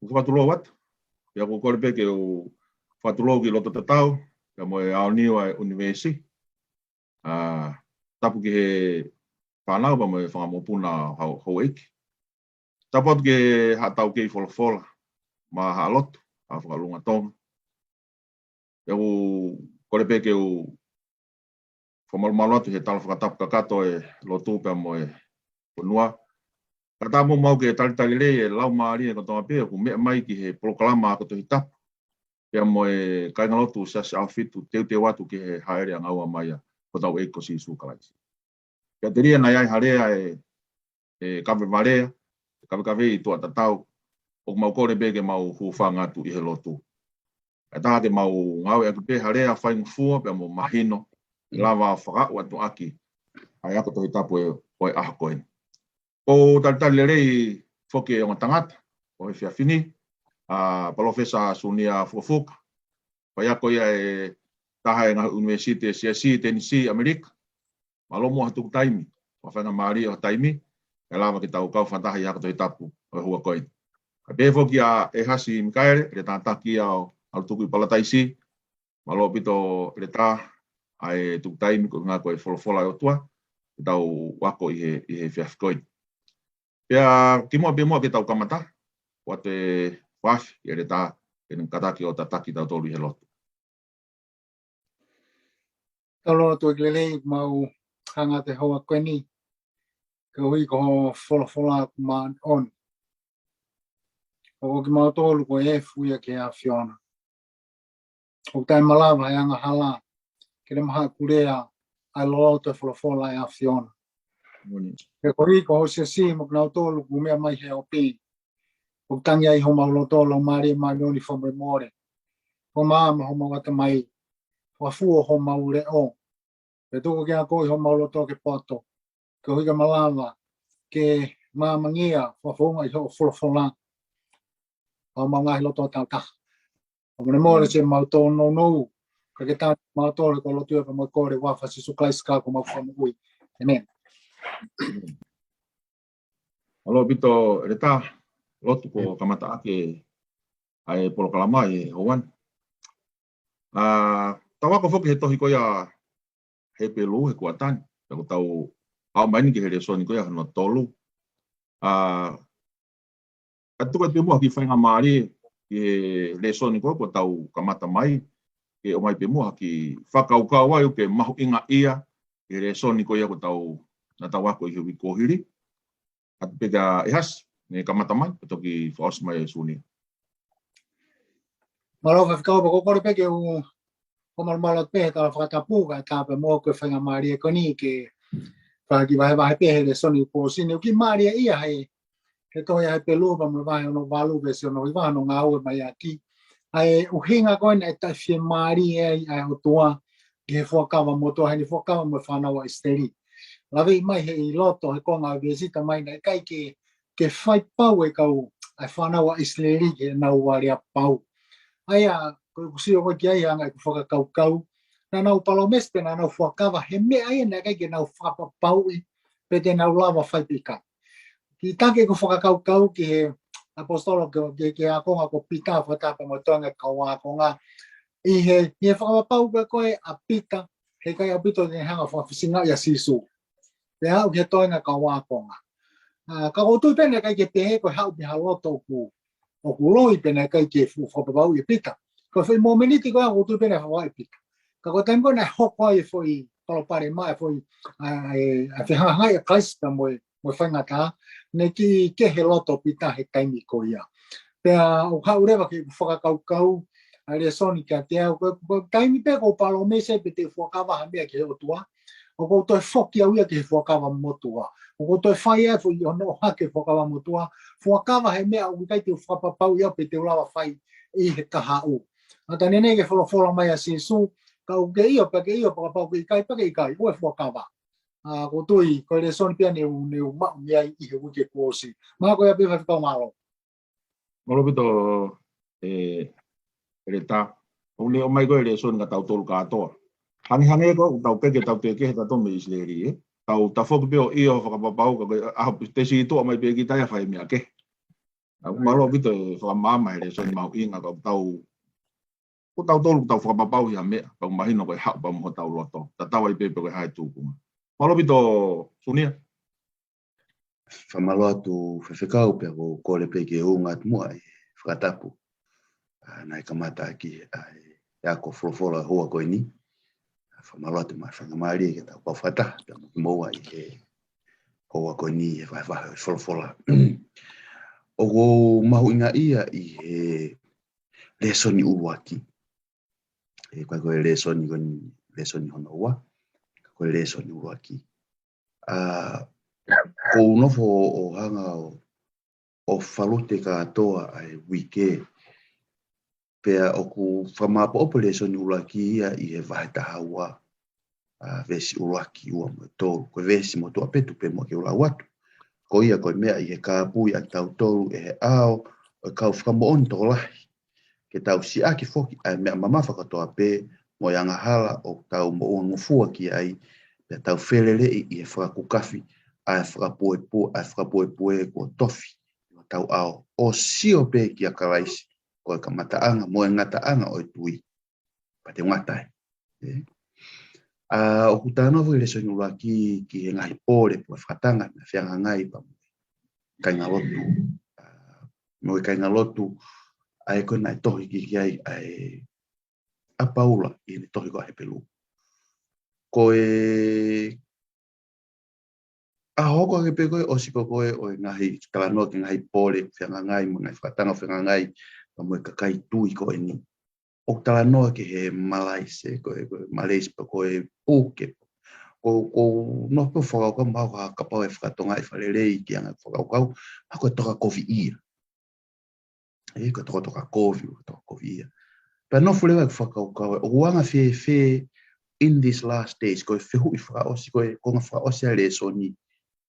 whakatulo wat, ia ko kore pe ke o whatulo ki loto tatau, ia mo e ao niwa e universi, tapu ki he whanau pa mo e whangamopuna hau eiki. Tapu atu ke hatau kei whola ma halotu, a whakalunga tonga. Ia ko kore pe ke o whamalumalo atu he tala whakatapu kakato e lotu pe mo e punua. Kata mo mau ke tali le e lau maari e kotonga pe ku mea mai ki he proklama ko to hitapu. Ia mo e kainga lotu sasi awhitu te watu ki he haere ang aua mai ko tau eiko si sukalaisi. Ia te ria na iai harea e kawe marea, kawe i tua tatau, o mau kore pe ke mau huwhanga atu i he lotu. E taha ke mau ngau e kupe harea whaingu fua pe mo mahino, lava whakau atu aki, ai ako to hitapu e oi aha koen. O tali rei foke o tangata o he whiawhini, Profesa Sunia Fufuka, pai ako ia e taha e ngā Universite CSC Tennessee, Amerika, malomo hatu taimi, o whainga maari o taimi, e lava ki tau kau whantaha i ako to hitapu o hua koen. Ka pe foki a e hasi Mikaere, re tātaki au tuku i Palataisi, malo pito re tā ai tuku taimi ko ngā koe wholofola o tua, ki tau wako i he whiawhikoen. Pea kimoa pe moa ke tau kamata, o te wafi i re tā, e kataki o tataki tau tolu i he lotu. Talo atu e lelei mau hanga te hoa koeni, ka hui ko wholofola ku maan on. O ki mau tolu ko e fuia ke a Fiona. O tai malawa e anga hala, ke re maha kurea ai lolo te wholofola e a Fiona. Ke kori ko se si mo na tolu ku mea mai he opi. O tangi ai ho mau tolo mari oni fomre more. Ko mama ho mau ata mai. Wa fu ho mau le o. Pe to ke ko ho mau to ke poto. Ke ho ga malava ke mama ngia wa fu ngai ho fola. O mau ngai lo to ta. O me more se mau to no. Ke ta mau to ko lo tu pa mo ko re wa fa si su klaiska ko mau fa mo ui. Amen. Alo pito reta lotu ko kamata ake ai polokalama e hoan. Tawa ko foki he tohi ko ia he pelu he kuatan. Ko tau au mai ki he resoni ko ia no tolu. Atu ka te mo ki whainga maari ki resoni ko tau kamata mai ke o mai pe mo ki whakaukau ai o ke mahu inga ia ki resoni ko ia ko tau na tawa ko i hui kohiri. At pega ihas ni kamata mai toki fos mai suni. Malo fa ka ko ko pe ke o malo pe ta fa ta pu ka ta pe mo ko fa mari ko ni ke fa ki va pe he soni po sini ki mari ia hai ke to ia pe lu ba mo va no valu be se no va no nga o mai aki ai o hinga ko na ta fi mari ai o tua ke fo ka va mo to hani fo ka mo fa na wa esteri. La vei mai he i loto he konga visita mai na kai ke fai pau e kau ai whanau a isleri ke nau wari a pau. Aia, ko si o ki ai anga i whaka kau. Na nau palomeste na nau whakawa he mea ai na kai ke nau whapa pau i pe te nau lava whai pika. Ki take ko whaka kau ki he apostolo ke a konga ko pita whatapa mo toanga kaua konga. I he whakawa pau ka koe a pita he kai a pito ni hanga whafisinga ia sisu. Te hau ke toinga ka wakonga. Ka o tui pene kai ke te ko hau pi haloto o ku loi pene kai ke whapapau i pita. Ko whi mō miniti ko o tui pene whawai pita. Ka ko taimko na hoko ai fwoi palopare mai fwoi a whihangai a kaisita mo whaingata ne ki ke he loto pita he taimi ko ia. Pea o hau rewa ke whakakaukau a rea soni ka te au. Taimi pe ko palomese pe te whakawa hamea ke o tua. O ko toi foki au ia ke whakawa motua. O ko toi whai e fo i ono hake whakawa motua. Whakawa he mea o kai te whapapau ia pe te ulawa whai i he kaha u. Ata nene ke wholofola mai a sisu, ka u ke ia pa ke ia pakapau ke ikai pa ke ikai, o e whakawa. Ko tui, ko le soni pia ne u mau mea i he wike kuosi. Maa ko ia pe whakapau malo. Malo pito re tā. O ne o mai koe le soni ka tau tolu katoa. Hangi ko tau peke tau te kehe tato me isleri tau ta foku peo i o whakapapau ka koe aho te si itoa mai pe ki tai a whai mea ke. malo bito whamama he so ni mau inga ka tau ko tau tolu tau whamapau hi me pa mahino ko ha pa mo tau loto ta tau ai pepe ko hai tu kuma malo bito sunia whamalo atu whewhekau pia ko kore peke o ngā tumua e whakatapu nai kamata ki e ako wholofola hoa koe ni whamalo atu mai whangamari ke tau pawhata pia mo ki moua i he hoa koe ni e whaiwaha wholofola o go mahu inga ia i he lesoni uwaki e koe lesoni hono ua koe lesoni uwaki ko nofo o hanga o falute katoa ai wike pea o ku whamapo operation ulaki ia i he vahetahaua vesi ulaki ua mo tolu ko vesi mo tua petu pe mo ke ula watu ko ia ko mea i he kāpui a tau tolu e he ao o kau whamo on tolahi ke tau si aki foki ai mea mama whakatoa pe mo yanga hala o tau mo ngufua ki ai pe tau whelele i he whakakukafi ai whakapoepue ko tofi o tau ao o sio pe ki a karaisi ko ka mataanga mo ngataanga o tui pa te ngatai o kutano vo le sonula ki he ngai pole po whakatanga na whianga ngai pa kainga lotu mo kainga lotu ai ko nai tohi ki ai a paula i ni tohi ko he pelu ko a hoko ke pe koe o siko koe o ngahi kalano ki ngai pole whianga ngai mo ngai whakatanga whianga ngai pa mo kakai tui ko ni o tala noa ke he Malaise ko Malaise pa ko puke ko no po fo ko ma ka pa e whakatonga e whalelei ki anga whakau ako toka kofi ia ko toka kofi ia pa no fule wa whakau o wanga fe in this last days ko fehu i whaka osi ko nga whaka osi a le soni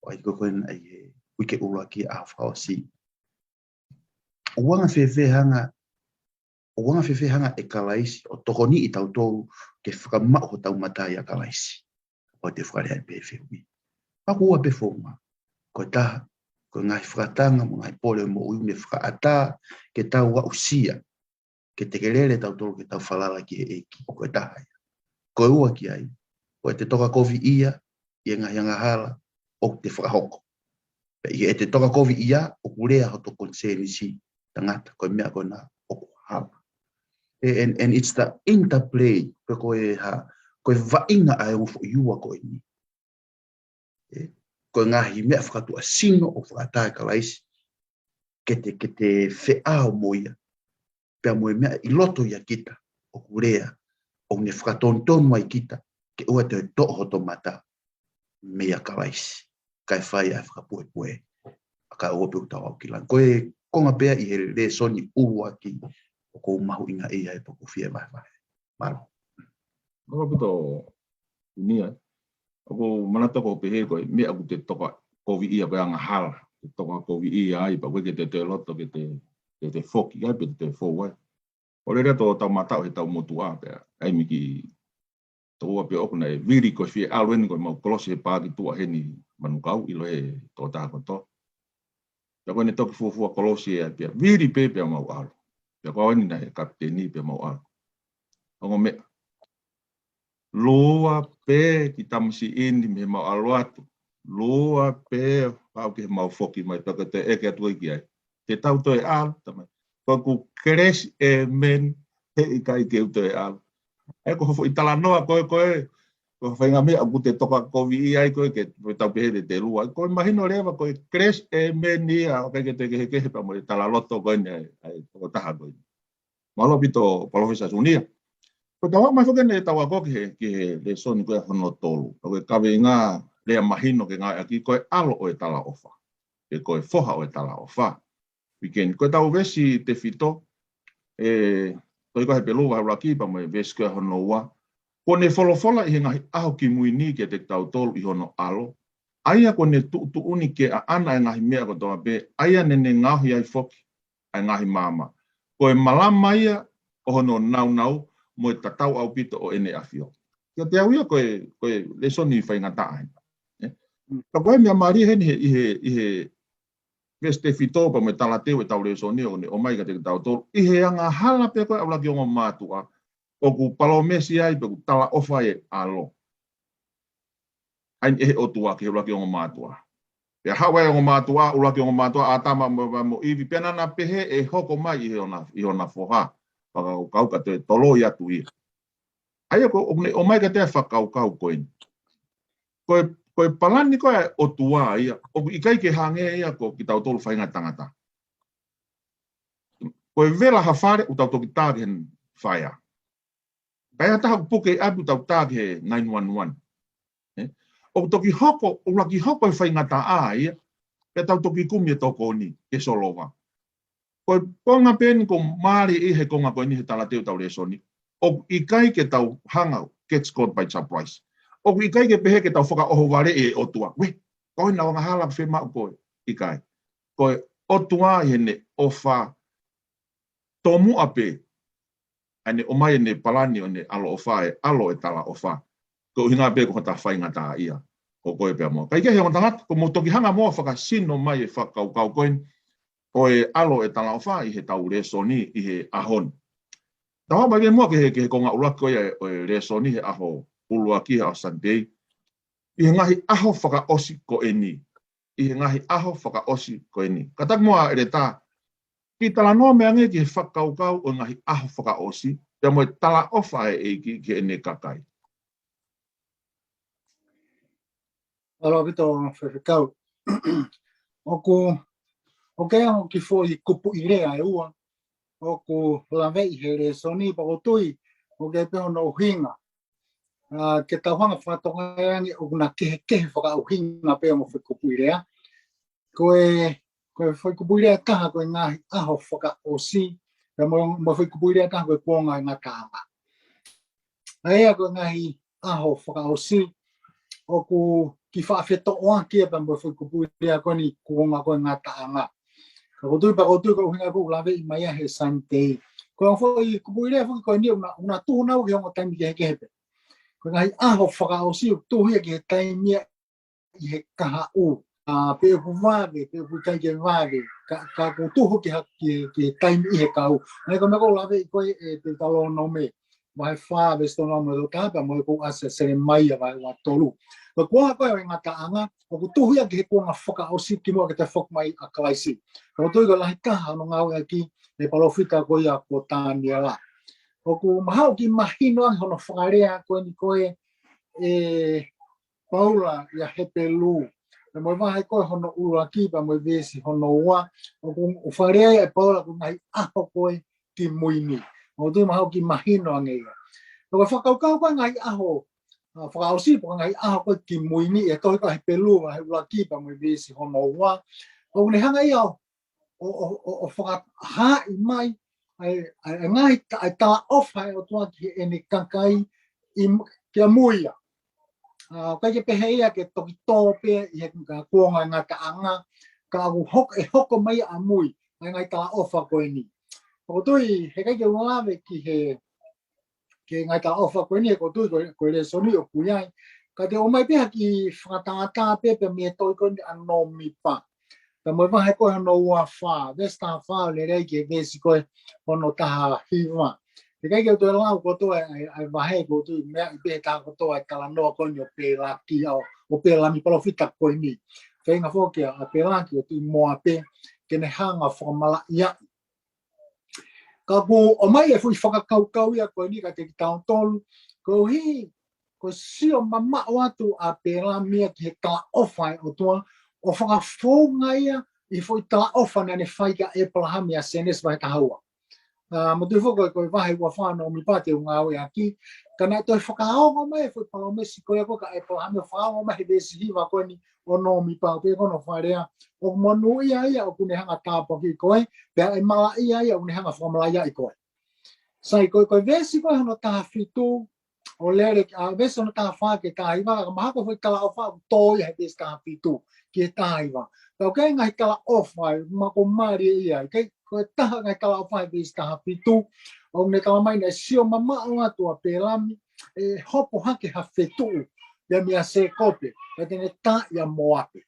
o ai ko ai wike ura ki a whaka osi o wanga fe hanga e kalaisi o tokoni i tau tau ke whakamau ho tau matai a kalaisi o te whakare ai pe whiwi. Paku ua pe whonga, ko taha, ko ngai whakatanga mo ngai pole mo uime whakaata ke tau wa usia, ke te kelele tau tau ke tau whalala ki he eki, ko taha ia. Ko ua ki ai, ko te toka kovi ia, i ngahi anga hala, o te whakahoko. E te toka kovi ia, o kurea ho to konseni si, tangata, ko mea ko na o hala. And it's the interplay ko vainga ai o iua ko ni ko ngahi me whakatu asino o whakatai kalaisi ke te wheao moia pia moe mea i loto ia kita o kurea o ne whakatontonu mai kita ke ua te toho to mata mea kalaisi kai whai ai whakapuepue a ka ua pe utawa o kilan koe konga pea i he le soni ua ki o ko mahu inga e ai po ko fie vai. Malo. Ko pito ni ai. Ko manata ko pehe ko me aku te toka kovi ia ko anga hala. Te toka kovi ia ai pa ko ke te loto ke te foki ai pe te fowa. O le to tau mata o he tau motua pe ai miki to pe o kuna e viri ko fie alwen ko mau klosi pa ki tua heni manukau i lo e to ta ko to. Ya ko ne toki fu klosi ai pe viri pe mau al. Ya ko ni na kapteni pe mau al. Ongo me loa pe ki tamsi indi me mau aluatu. Loa pe pau ke mau foki mai pa te eke atu ki ai. Te tau to e al tamai. Ko ku crash e men he i kai ke to e al. E ko fo itala noa ko whainga mea aku te toka kovi ai koe ke tau pehe te lua. Koe mahino rewa koe crash e meni a kai ke te kehe pa mo tala loto koe ne ai toko taha koe. Malo pito Profesa Sunia. Ko tawa mai whake ne tawa koke ke le soni koe hono tolu. Koe kawe ngā rea mahino ke ngā aki koe alo o e tala ofa. Ke koe foha o e tala ofa. Weekend. Koe tau vesi te fito. Koe koe he pelu wa raki pa mo e vesi koe hono ua. Ko ne wholofola i he ngahi aho ki muini ke te tau tolu i hono alo. Aia ko ne tu uni ke a ana e ngahi mea ko toa pe. Aia ne ngahi ai foki. Ai ngahi mama. Ko e malama ia o hono nau mo e tatau au pito o ene afio. Kia te au ia koe le soni whainga tae. Ka koe mea maari heni i he veste fito pa me tala teu e tau le soni o ne o mai ka te tau tolu I he anga hala pe koe aula ki o matua o ku palo mesi ai pe ku tala ofa e alo ai e o tua ki ula ki o matua pe hawa o matua ula ki o matua atama mo ivi pena na pehe e hoko mai I ona foha pa kau ka te tolo ia tu I ai ko o mai ka te whakau kau koe koe palani koe o tua ia o I kai ke hange ia ko ki tau tolu whainga tangata koe vela ha whare u tau toki tāke hen whaia kai hata haku puke abu tau tāke he 911 o toki hoko o laki hoko e whainga ta a ia pe tau toki kumi e toko ni ke solova koe konga peni ko maari I he konga koe ni he tala teu tau le soni o I kai ke tau hanga gets caught by surprise o I kai ke pehe ke tau whaka oho ware e o tua we koe na wanga hala whi mau koe I kai koe o tua hene o wha tomu ape ane o mai ne palani o ne alo o wha e alo e tala o wha ko hinga pe ko ta whainga ta ia ko koe pe mo kai ke he o tangata ko mo toki hanga mo whaka sino mai e whakau kau koe o e alo e tala o wha I he tau le soni I he ahon tawa mai mo ke he konga ula koe o e le soni he aho ulua ki a Sunday I he ngahi aho whaka osi ko eni I he ngahi aho whaka osi ko eni katak moa e ta ki tala noa mea nge ki he whakau kau o ngahi aho whaka osi te mo e tala ofa e ki ene kakai Alo vito whewhikau. O ke ango ki fo I kupu I rea e ua. O ku lawei he re soni pa o tui. O ke peo no hinga. Ke tauhanga whatonga e angi o kuna kehe whaka o hinga peo mo whekupu I rea. Koe whekupu I rea kaha koe ngahi aho whaka o si. Pe mo whekupu I rea kaha koe kuonga I ngā kāma. Aea koe ngahi aho whaka o si. O ku ki whaafeto oa kia pa mo whekupu I rea koe ni kuonga koe ngā tāanga. Ka kotui ko hinga ko lawe I mai he Sunday. Ko foi kupu I rea ko ni una tu na o ke ngo taimi ke hepe. Ko ngai aho whaka o si tu hi ke taimi I he kaha u. Pe ku vage pe ku kai ke vage ka ko tu ki ha ke taimi I he kau. Ngai ko me ko lawe ko e te talo no me. Vai fa vesto no me do tapa mo ko asa sere mai vai wa tolu. Ko ko ko e ngata anga ko tu hi ke ko nga whaka o si ki mo ke te whok mai a klaisi. Ko tu ko lahi kaha no ngau aki e palofita ko ia ko tania la. O ku mahau ki mahino ang hono whakarea ko ni koe e Paula ia hepelu. E mo vai ko hono ua ki pa mo vesi hono ua. O ku whakarea e Paula ko ngai aho koe ki muini. O tu mahau ki mahino ang ia. O ko whakaukau ko ngai aho whakausi po ngai aho koe ki muini e toi ko hepelu wa he ua ki pa mo vesi hono ua. O ne hanga ia o whakaha I mai ai ngai ai tala ofa o tua ki ene kakai I kia muia. Kai ke pehe ia ke toki tōpe I he kuonga ngā kaanga ka aku hoko mai a mui ai ngai tala ofa koe ni. O tui he kai ke ulawe ki he ke ngai tala ofa koe ni ko tui koe le soni o kuiai. Ka te o mai peha ki whakatangata pepe me toi koe ni anomi pa. Ka mo vai ko no ua fa, vesta fa le rei ke vesi ko ono taha hiwa. Te kai ke to la ko to ai vai ko tu me be ta ko to ai kala no ko nyo pe la ki o pe la mi profita ko ni. Fe nga fo ke a pe la ki tu mo ape ke ne hanga fo mala ia. Ka ko o mai e fu fa kau ia ko ni ka te ta tolu ko hi ko si o mama watu a pe la mi ki ka ofa o to o whakafonga ia I foi tala ofa na ne whaika e palahami a senes vai tahaua. Mo tui whako koe wahi ua whanau mi pate unga au e aki. Kana toi whakaonga mai foi palomesi koe koe ka e palahami o whakaonga mai vesi hiwa koe ni o no mi pa pe kono wharea. O monu ia o kune hanga tāpa ki koe. Pea e mala ia o kune hanga whamala ia I koe. Sai koe vesi koe hano taha fitu. O lere vesi hano taha whake taha iwa. Ka mahako foi tala o whaka tō ia he vesi taha fitu. Ki e taha iwa. Kau kai ngai kala ofai mako mari ia kai ko taha ngai kala ofai bis taha pitu o ne kala mai na sio mama o atua pelami e hopo hake ha fetu ya mi se kope ya tene ta ya moape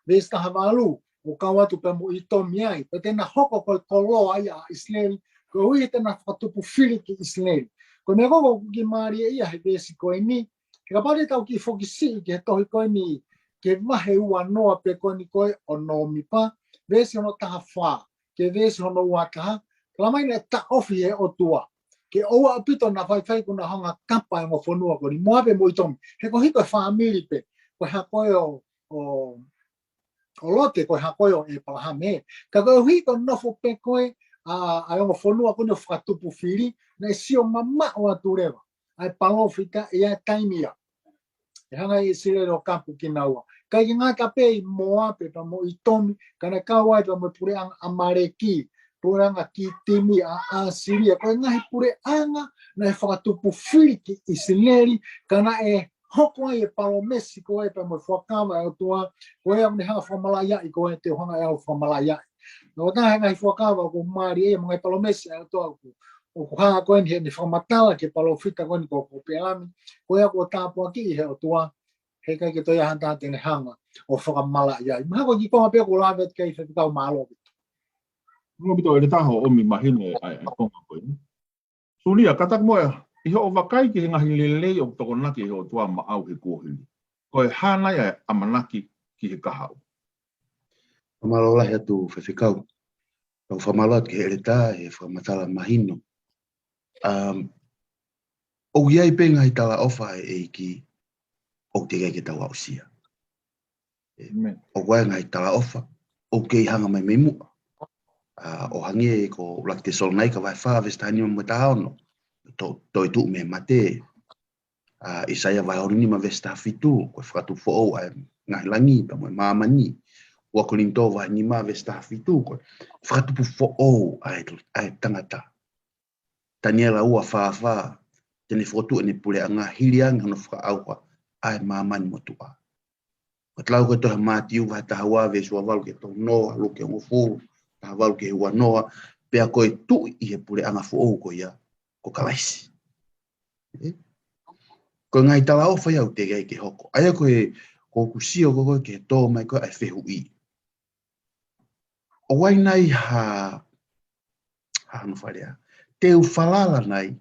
bis taha valu o kawa tu pe mo itomi ai pe tena hoko ko kolo ai a Israel ko ui tena fatupu fili ki Israel ko me gogo ki mari ia he besi ko ni ka pare tau ki fokisi ke tohi ko ni ke mahe ua noa pe ko ni ko o no mi pa besi ono taha fa ke besi ono ua taha lamai ne ta ofi e o tua ke oa apito na fai kuna hanga kapa ngo fonua ko ni moape mo itomi he ko hiko family pe ko ha ko o lote ko ha ko e palaha me ka ko hiko nofo pe ko a ngo fonua ko no fatupu fili na sio mama o atureva ai palofika ia taimia e hanga i sire ro kampu kinaua ka inga ka pe moape pa mo itomi kana ka wai pa mo pure ang amareki puranga ki timi a Siria ko ngai pure anga na fatupu filiki Israeli kana e hoko e palomesi ko e pa mo fokama e tua ko e ne hanga famalaya i ko e te hanga e famalaya no ta ngai fokama ko mari e mo e palomesi e tua o hanga ko ni famatala ke palofita ko ni ko pelami ko e ko tapo aki he o tua he kai ke to ya hanta te hanga o famalaya ma ko ki ko pe ko lavet kai fe ta malo no bito e taho o mi mahine ai konga ko ni suli a katak mo i ho wakai ki ngahi lele o toko naki ho tua ma au he kuhili ko e hana ya amanaki ki he kahau Famalola he tu fefikau o famalot ke ereta e famatala mahino o iai penga i tala ofa e ki o te ke tawa usia o wai ngai tala ofa o ke hanga mai memu o hangi ko lakte sol nai ka vai fa vestani mo taono to tu me mate Isaya vai horini ma vesta fitu ko fratu fo o ngai langi pa mo mamani wa kolinto vai ni ma vesta fitu ko fratu fo o ai tangata Daniela ua fa tene fotu ni pule anga hiliang no fra au ai mamani motua Patlau ko to matiu va ta hawa ve so val ke to no lo ke mo fu ta val ke wa no pe ko tu i pure anga fo ko ya ko kalaisi ko ngai tala o fa ya te ke hoko ai ko kusio ko ke to mai ko ai fe hui o wai nai ha no faria te u falala nai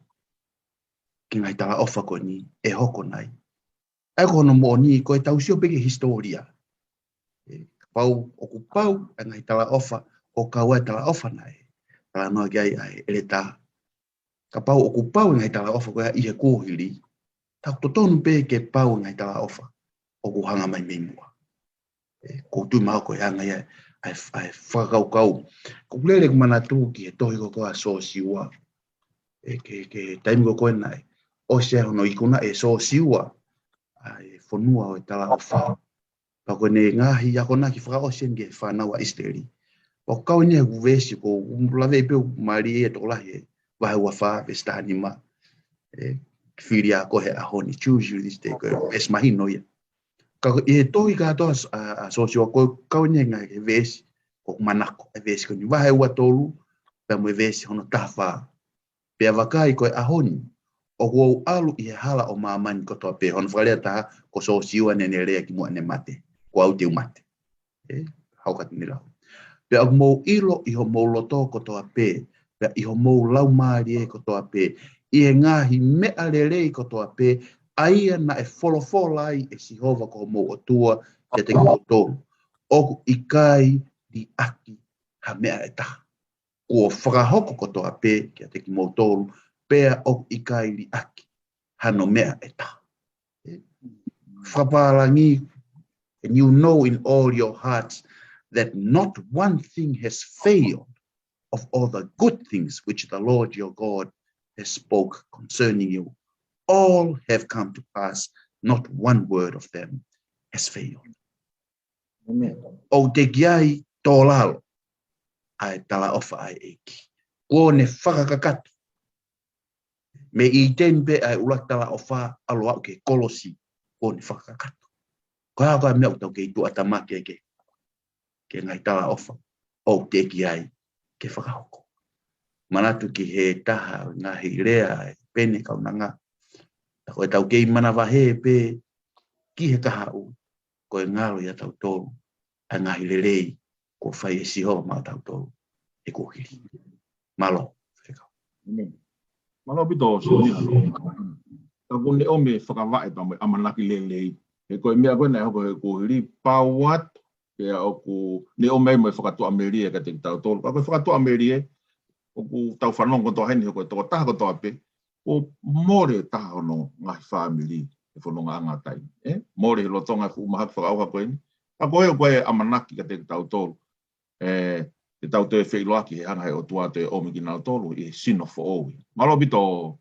ki ngai tala o fa ko ni e hoko nai ai ko no mo ni ko tau sio pe ke historia pau okupau ngai tala ofa o kawa tala ofa nai tala no gai ai eleta ka pau okupau ngai tala ofa ko ia ko hili ta to tonu pe ke pau ngai tala ofa o ku hanga mai memua ko tu ma ko hanga ia ai fa kau ko lele mana tu ki to ko so siwa ke time ko nai o se no ikuna e so siwa ai fonua o tala ofa Pako ne ngahi ya kona ki whaka o senge whanau a Isteri. O kau ne hu vesi ko umlawe pe mari e tola he wahe wa wha vestani ma. Whiri a kohe a honi. Choose you this day. Es mahi noia. Kako e tohi ka toa a sosio ko kau ne ngahi vesi ko manako e vesi ko ni wahe wa tolu pe mo vesi hono tafa. Pe wakai ko a honi. O ko alu i hala o mamani ko toa pe hono whalea taha ko sosio ane ne rea ki mua ne mate. Ko au te umate. Haukat ni lau. Pea mo ilo i ho mo loto ko toa pe. Pea i ho mo lau maari e ko toa pe. I e ngahi mea lelei ko toa pe. Aia na e folo ai e sihova ko mo o tua te te ko tolu. Oku i kai di aki ha mea e taha. Ko whakahoko ko toa pe ki te ki mo tolu. Pea oku i kai di aki ha no mea e taha. Whapalangi And you know in all your hearts that not one thing has failed of all the good things which the Lord your God has spoke concerning you. All have come to pass, not one word of them has failed. Amen. O te giai tōlalo, ai tala ofa ai eki. Ko ne whakakakatu. Me I tempe ai ulatala ofa aloa ke kolosi, ko ne whakakatu. Kaya ka mea utau ke itu atamake ke ngai tala ofa o te ki ai ke whakahoko. Manatu ki he taha ngahi rea pene kaunanga. Ko e tau kei mana wahe pe ki he taha u ko e ngaro ia tau tōru a ngahi lelei ko fai si ho ma tau to e ko hiri malo malo bito so ni ta ko ne o me whakawai pa mo amanaki lelei e ko mea ko na ko hiri pawat e o ko ne o me mo whakatua amerie ka te tau tolu ko whakatua amerie o ku tau whanong ko to heni ko to taha ko to ape o more taha no ngai family e whanonga angatai more lo tonga fu maha whakauha ko ni a ko e amanaki ka te tau tolu te tau te whailoaki he hana he o tua te o miki nao tolu i sino fo owi malo bito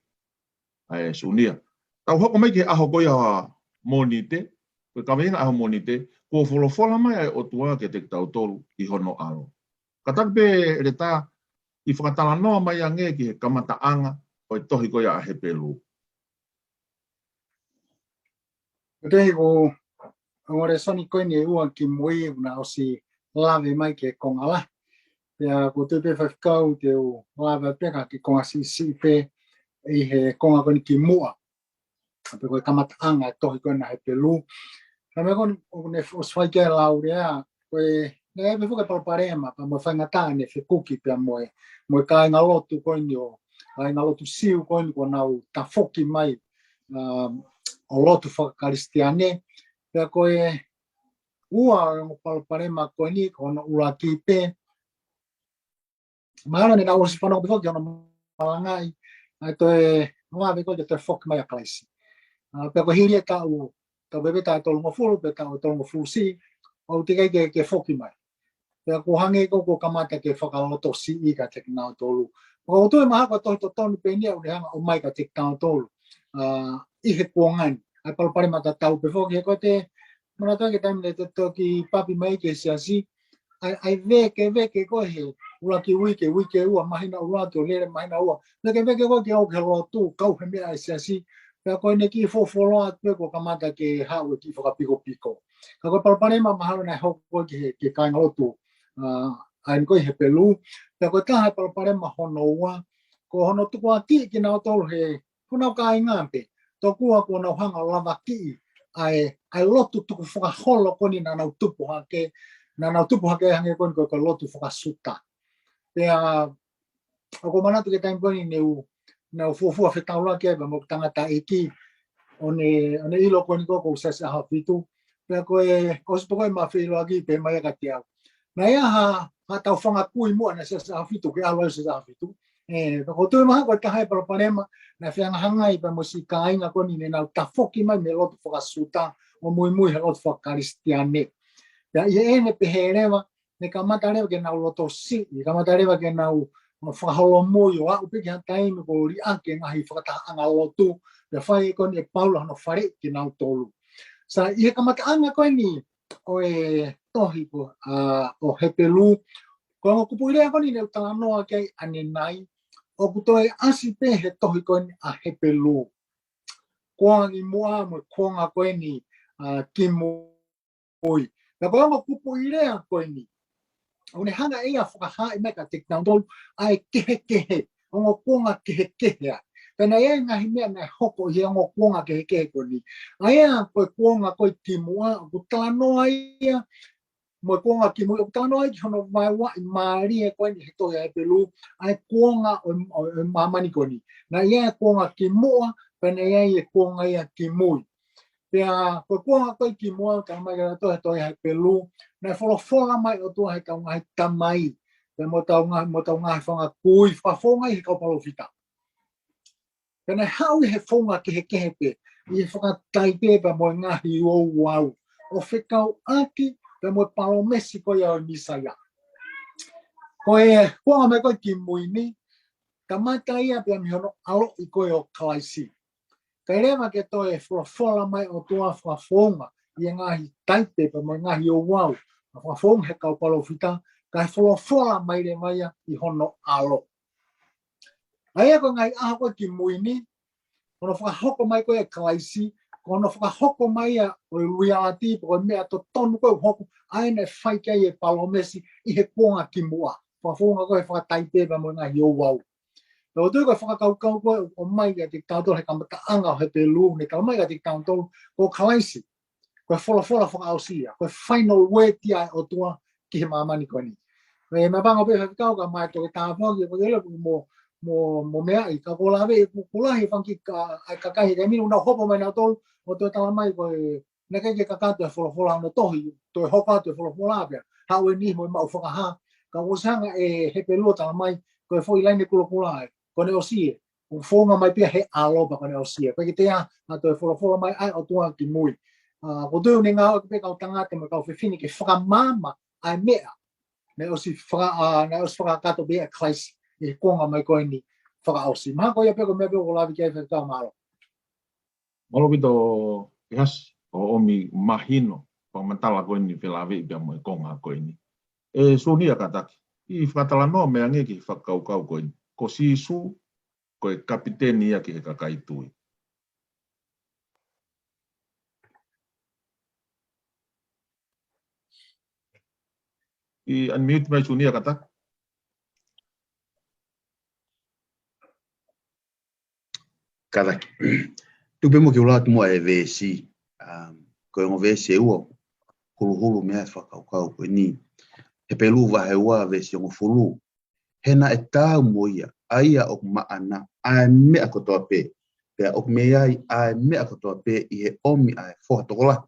sunia tau hoko mai ke aho ko ia monite ko kawena aho monite ko folofola mai o tua ke te tau tolu i hono alo katakpe reta i whakatala noa mai a ngē ki he kamataanga o i tohi ko ia he pelu. Rei ko ngore soni koe ni ua ki mui una o si lawe mai ke kongala. Pea ko te pe whakau te o lawe peka ki konga si pe i he konga koe ni ki mua. Pe koe kamataanga e tohi koe na he pelu. Ka me koe ne oswai kia lau rea koe ne me fuka palparema pa mo whaingataa ne whikuki pia moe ka inga lotu koe ni o inga lotu siu koe ni ko nau ta foki mai o lotu whakaristiane pia koe ua o palparema koe ni ko na ura ki pe maana ne na osi whanau pe foki ono malangai ai toe ngawe koe te foki mai a klaisi pia koe hiri e tau bebe ta tolungo fulu pe tau tolungo fulu si o te kai ke foki mai pea ko hange ko kamata ke whakaloto si i ka te nao tolu. Ko tu e maha ko tohi to tonu pe nia ure hanga o mai ka te nao tolu. I he kuangani. Ai palapare mata tau pe whoki he ko te mana toki taimile te toki papi mai ke siasi. Ai veke ko he ura ki wike ua mahina ura to lere mahina ua. Veke ko ke au ke lotu kau he mea ai siasi. Pea ko ne ki fofoloa pe ko kamata ke hawe ki whakapiko. Ka ko palapare mahalo na hoko ke kainga lotu. Ai ko he pelu pe ko taha palapare hono ua ko hono tuku aki ki na tolu he kuna ka ingampe to kua ko na hanga lava ki ai lotu tuku fuka holo ko ni na tupu hake hange ko lotu fuka suta pe ko mana tu ke time ko ni neu na fufu a fetaula ke ba mo tangata iki one ilo ko ni ko sa ha fitu pe ko spoko ma fe lo aki pe mai ka tia na ia ha tau whanga kui mua na sa hafitu ke alo sa hafitu ko tu maha ko taha palparema na whianga hangai pa mo si kainga ko ni na ta foki mai me lotu whakasuta o mui he lotu whakaristiane ya ene pe herewa ne kamata rewa ke na loto si kamata rewa ke na whaholo mui o au pe ki hatai me ko ri ake ngahi whakataha anga lotu pe whai ko ni Paulo hano whare ki na tolu sa i he kamata anga ko ni o tohi ko o he pelu ko ngo kupuire ko ni ne tala noa ke ane nai o kutoe asi pe he tohi ko ni a he pelu ko ngi mua mo ko nga ko ni ki mui na ko ngo kupuire ko ni o ne hanga ia fuka ha i meka te tau ai kehe o ngo ko nga kehe Pena ia ngahi mea na hoko i ngo kuonga ke ko ni. Aia ko kuonga ko ki mua ko tala noa ia mo kuonga ki mua ko tala noa ki hono mai wa mari e ko ni to ia pelu ai kuonga o mamani ko ni. Na ia kuonga ki mua pena ia kuonga ia ki mui. Pea ko kuonga ko ki mua ka mai ka to ia pelu na fola mai o to ai ka ngai tamai. Pe mo tau ngai fonga kui fa fonga i ka palofita. Pena hau he fonga ke he kehepe, i whakatai pepa mo ngahi o wau. O whekau aki, pe mo palomesi ko ia o Nisaya. Ko kuanga mai koe ki muini, ka mata ia pe mi hono alo i koe o Kalaisi. Ka rewa ke toe whakafola mai o tua whakafonga, i ngahi taipe pe mo ngahi o wau. Whakafonga he kau palofita, ka whakafola mai re maia i hono alo. Aia ko ngai aha koe ki muini, kono whakahoko mai koe e Kalaisi, kono whakahoko mai a o Luialati, koe mea to tonu koe hoko, aina e whai kei e palomesi i he kuonga ki mua. Whakafonga koe whakataipepa mo ngā hiou wau. Nō tui koe whakakaukau koe o mai ka te tautoro he kamata anga o he te lū, ne ka mai ka te tautoro ko Kalaisi, koe wholafola whakaausia, koe final word ia o tua ki mama ni koni me mabanga pe ka ka mai to ta po ki ko le mo me ai ka ko la ve ko la hi fanki ka hi de mi una hopo mai na to o to ta mai ko na ke ka to fo la no to hi to ho ka to fo la pe ha we ni mo ma fo ka ha ka wo sanga he pe lo ta mai ko fo i lai ne ko la ko ne o si o fo mai pe he alo ba ko ne o si ko ki te a to fo mai ai o to ki mui ko do ne nga pe ka tanga te ma ka fini ke fra mama ai mea ne o si fra na o fra ka to be a class e ko nga mai ko ni fra o si ma ko ya pe ko me pe ko la vi ke fe ta malo malo bito yes o mi mahino pa mantala ko ni fe lave be mo ko nga ko ni e so ni akata I fatala no me ange ki fakau kau ko ni ko si su ko kapiteni ya ki ka kai tui I unmute mai sunia kata. Kata. Tu bemo ke ula mo e vesi. Ko ngo vesi uo. Hulu mea whakau ko ni. He pelu wa he ua vesi ngo fulu. Hena e tau moia. Aia o maana. Ai mea kotoa pe. Pea o mea ai mea kotoa pe. I he omi ai foha tokola.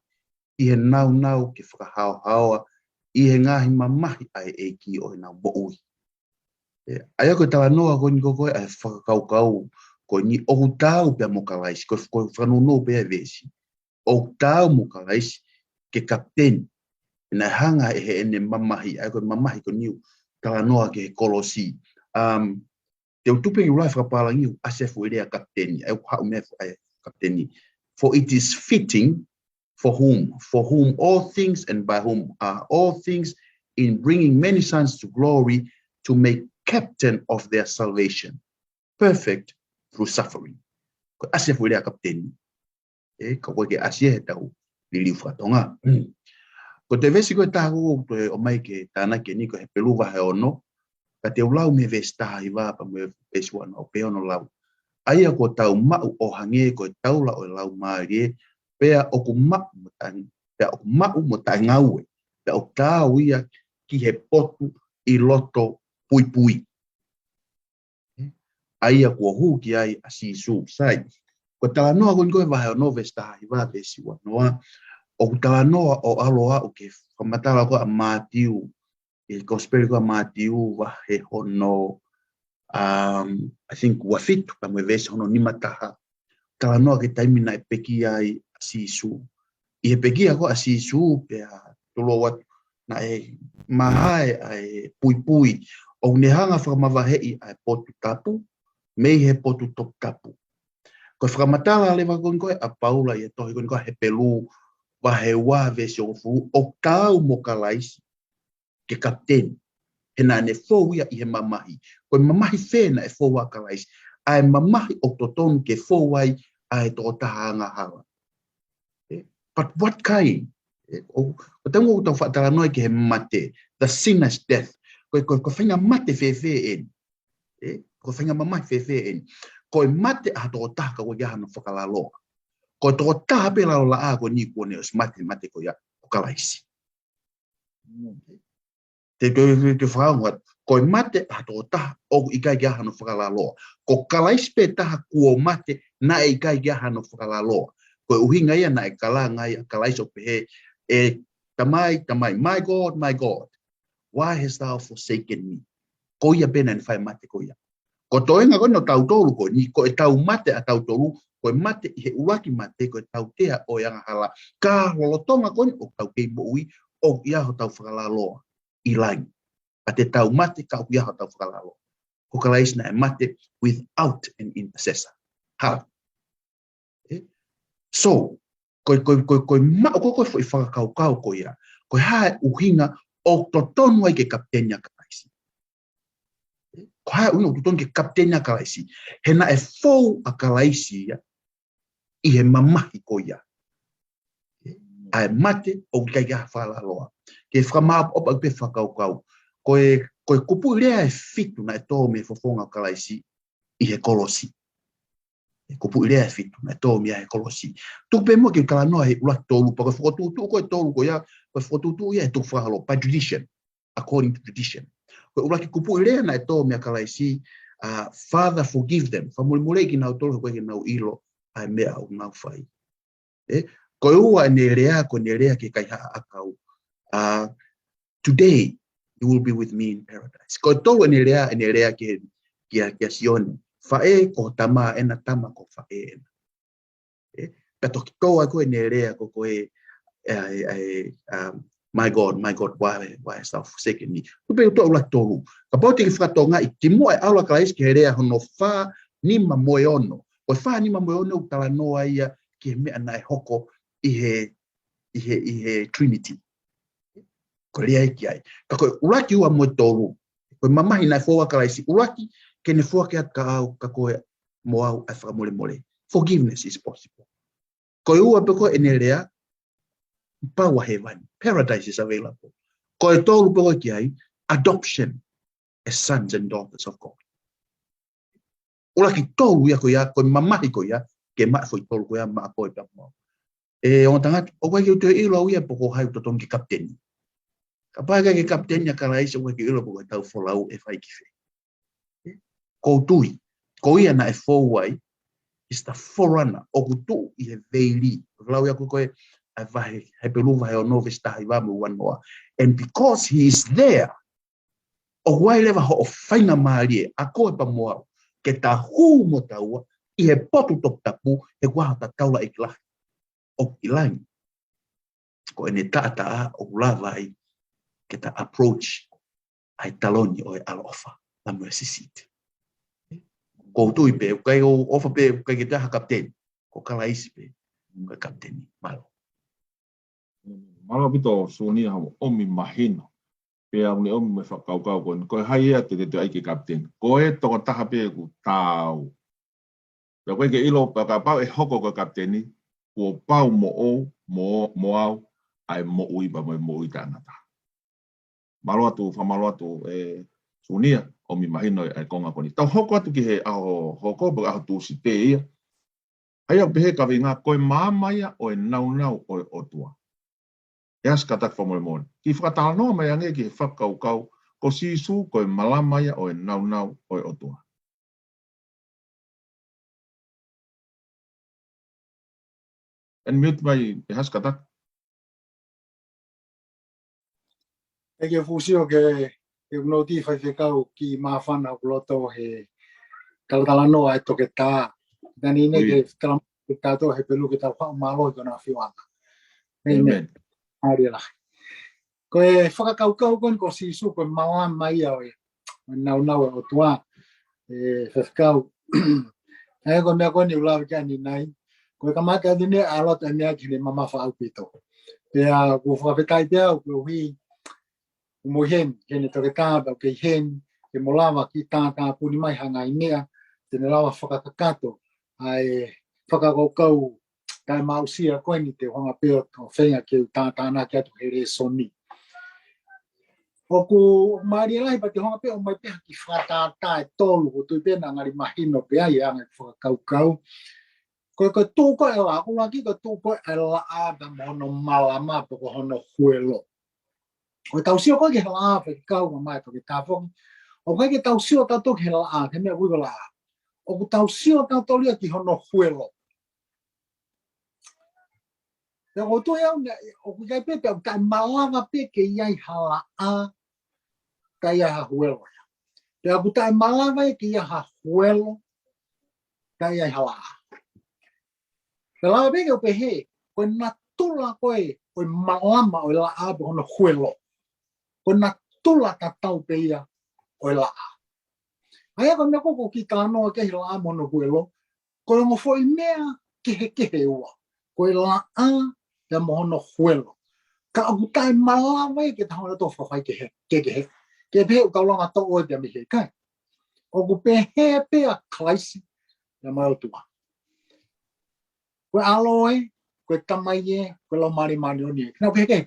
I he nau ke whakahao haoa. I he ngahi mamahi ai e ki o na boui. Aia ko tawa noa ko ni koe ai whakakau ko ni o tau pe mo kalaisi ko whanono pe vesi. O tau mo kalaisi ke kapten na hanga e ene mamahi ai ko mamahi ko ni tawa noa ke kolosi. Te utupe i life kapalangi asefu ile kapteni ai ko me ai kapteni. For it is fitting for whom all things and by whom are all things in bringing many sons to glory to make captain of their salvation, perfect through suffering. Ko asia fu ile kapteni. Ko ke asia tau lili fatonga. Ko te vesi ko tahu o mai ke tana ke ni ko he peluva he ono. Ka te ulau me vesta i va pa me peswan o pe ono lau. Aia ko tau mau o hange ko taula o lau marie. Pea o ku mau mo tangaue. Pea o tau ia ki he potu I loto pui. Aia kua huki ai asi su sai. Ko tala noa ko ngoi vahe o novesta I va besi wa noa. O tala noa o aloa o ke whamatala ko a Matiu. E gospel ko a Matiu vahe hono. I think wafitu pa mwe vesi hono nimataha. Tala noa ke taimina e peki ai asi su. I he peki ako asi su pea tolo watu. Na e mahai ai pui. O nehanga whakamawahei ai potu tapu. Mei he potu top tapu. Ko whakamatala lewa koe a Paula I e tohi koe he pelu wahe wā vesi o fu o tau mo kalaisi ke kapteni. Hena ne fōu ia I he mamahi. Koe mamahi whena e fōu a kalaisi. Ai mamahi o totonu ke fōu ai ai tō tahanga hawa. But what kind? O tango utau whaatara noi ke he mate. The sinner's death. Koe whainga mate whewhe en. Ko whainga mamahi whewhe en. Koe mate a tō taka ko iahana whakalaloa. Koe tō taha pe lao la a ko ni kone os mate ko ia o kalaisi. Te whakaungat. Koe mate a tō taha o I kai iahana whakalaloa. Ko kalaisi pe taha kuo mate na I kai iahana whakalaloa. Koe uhinga ia na e kalanga ia kalaisi o pehe tamai, my God, why hast thou forsaken me? Ko ia pena ni whai mate ko ia. Ko toenga koe no tau tolu ko ni, ko e tau mate a tau tolu, ko e mate I he uaki mate, ko e tau tea o yanga hala. Ka holotonga koe o tau kei mo ui, o iaho tau whakalaloa I lain. A te tau mate ka o iaho tau whakalaloa. Ko kalaisna e mate without an intercessor. Hala. So, koe mao koe foi whakakau ko ia. Koe hae uhinga o totonu ai ke kaptenia kalaisi. Ko hae uhinga o totonu ke kaptenia kalaisi. Hena e fou a kalaisi ia. I he mamahi ko ia. Ai mate o kai ia whalaloa. Ke whakamā opa pe whakakau. Koe kupu rea e fitu na e tō me fofonga kalaisi I he kolosi. Kupu rea e fitu na e tō me he kolosi. Tupe mo ke kala noa he ula tōlu. Pa koe whakotutu koe tōlu ko ia. Koe whakotutu ia e tuku whakalo. By tradition. according to tradition. Ko ula ki kupu ilea na eto mea kalaisi, Father forgive them. Famule ki nau tolo koe ki nau ilo ai mea au ngau whai. Ko ua ne rea ko ne rea ki kai haa akau. Today you will be with me in paradise. Ko tolo ne rea ki sione. Fae ko tama ena tama ko fae ena. Kato ki toa koe ne rea ko koe my God, why hast thou forsaken me? Tupe uto ula tolu. Ka pauti ki whakatonga i ki mua e aula kalaisi ki herea hono wha nima moe ono. Ko wha nima moe ono utala noa ia ki he mea na e hoko i he Trinity. Ko rea iki ai. Ka koe uraki ua moe tolu. Koe mamahi na e fōwa kalaisi. Uraki ke ne fōwa ke at ka au ka koe mo au e whakamole mole. Forgiveness is possible. Koe ua peko e ne rea Power heaven, paradise is available. Ko e tolu peko ki ai, adoption as sons and daughters of God. Ula ki tolu ia ko ia, ko mamahi ko ia, ke maa foi tolu ko ia maa koe pamo. O tangati, o koe ki uto ilo au ia poko hai uto tongi kapteni. Ka paga ki kapteni a karaisi o koe ki ilo poko tau folau e whai ki whi. Ko tui, ko ia na e fōwai, is the forerunner, o kutu i he veili. Lau ia koe and because he is there, o whatever ho faina marie, a koe pa moa, ke ta hu mo taua, i he potu tok tapu, he waha ta taula i kilahi. O kilangi, ko ene tata o lava ai, ke ta approach, ai taloni o e alofa, la mercy seat. Ko tui pe, kai o ofa pe, kai ke taha kapteni, ko kalaisi pe, kai kapteni, malo. Malo pito sunia hau omi mahino. Pea uni omi me whakaukau koe. Koe hai ea te te aike kapten. Koe toko taha pea ku tāu. Pea koe ke ilo paka pau e hoko ko kapteni. Kua pau mo au. Ai mo ui pa mo ui tāngata. Malo atu, whamalo atu sunia omi mahino e konga koni. Tau hoko atu ki he aho hoko paka aho tūsi te ia. Hai au pehe kawi ngā koe māmaia o e nau o e otua. Eas katak whamole. Ki whakatala noa mai ange ki he whakaukau, ko sisu koe malamaya o e nau o e otua. En mute mai e has katak. Eke fusio ke unoti whaiwhekau ki mawhana o loto he talatala noa e toke tā. Tani ne ke talamaki tātou he pelu ke tau whao malo i kona whiwanga. Amen. Ariela. Ko e whakakaukau kon ko sisu ko mawa mai au e nau o tua e whakau. E ko mea koni ulawi kia ni nai. Ko e kamaka dine alot e mea kine mama whaau pito. Pea ko whakawhetai pea o ko hui umo hen kene toke tāba o ke hen ke molawa ki tātā puni mai hanga i mea tene lawa whakakakato ai whakakaukau tai mausia koe ni te honga peo o whenga ke tātāna ki atu here soni. O ku maari lahi pa te honga peo mai peha ki whakatātā e tolu o tui pena ngari mahino pea i anga i whakakaukau. Koe koe tūko e la, ko laki koe tūko e la aba mono malama po ko hono huelo. Koe tausio koe ke la aba ki kau ma mai toki tāwhongi. O koe ke tausio tato ke la aba, ke mea wiwa la aba. O ku tausio tato lia ki hono huelo. Te o to ia o ku kai pepe o kai malava pe ke iai hala a kai ha huelo. Te o ku tai malava ke ia ha huelo kai iai hala a. Te lava pe ke o pe he ko na tula koe o malama o la a po no huelo. Ko na tula ta tau pe ia o la a. Ai ko me ko ki tano ke la a mo no huelo. Ko mo foi mea ke he ua. Ko la a te mohono huelo. Ka aku tai malawa ke tahona to whawhai ke he. Ke pe o kaulanga to o te mihe kai. O ku pe he pe a klaisi na mautua. Koe aloe, koe tamaie, koe lau mani o nie. Kina pe ke.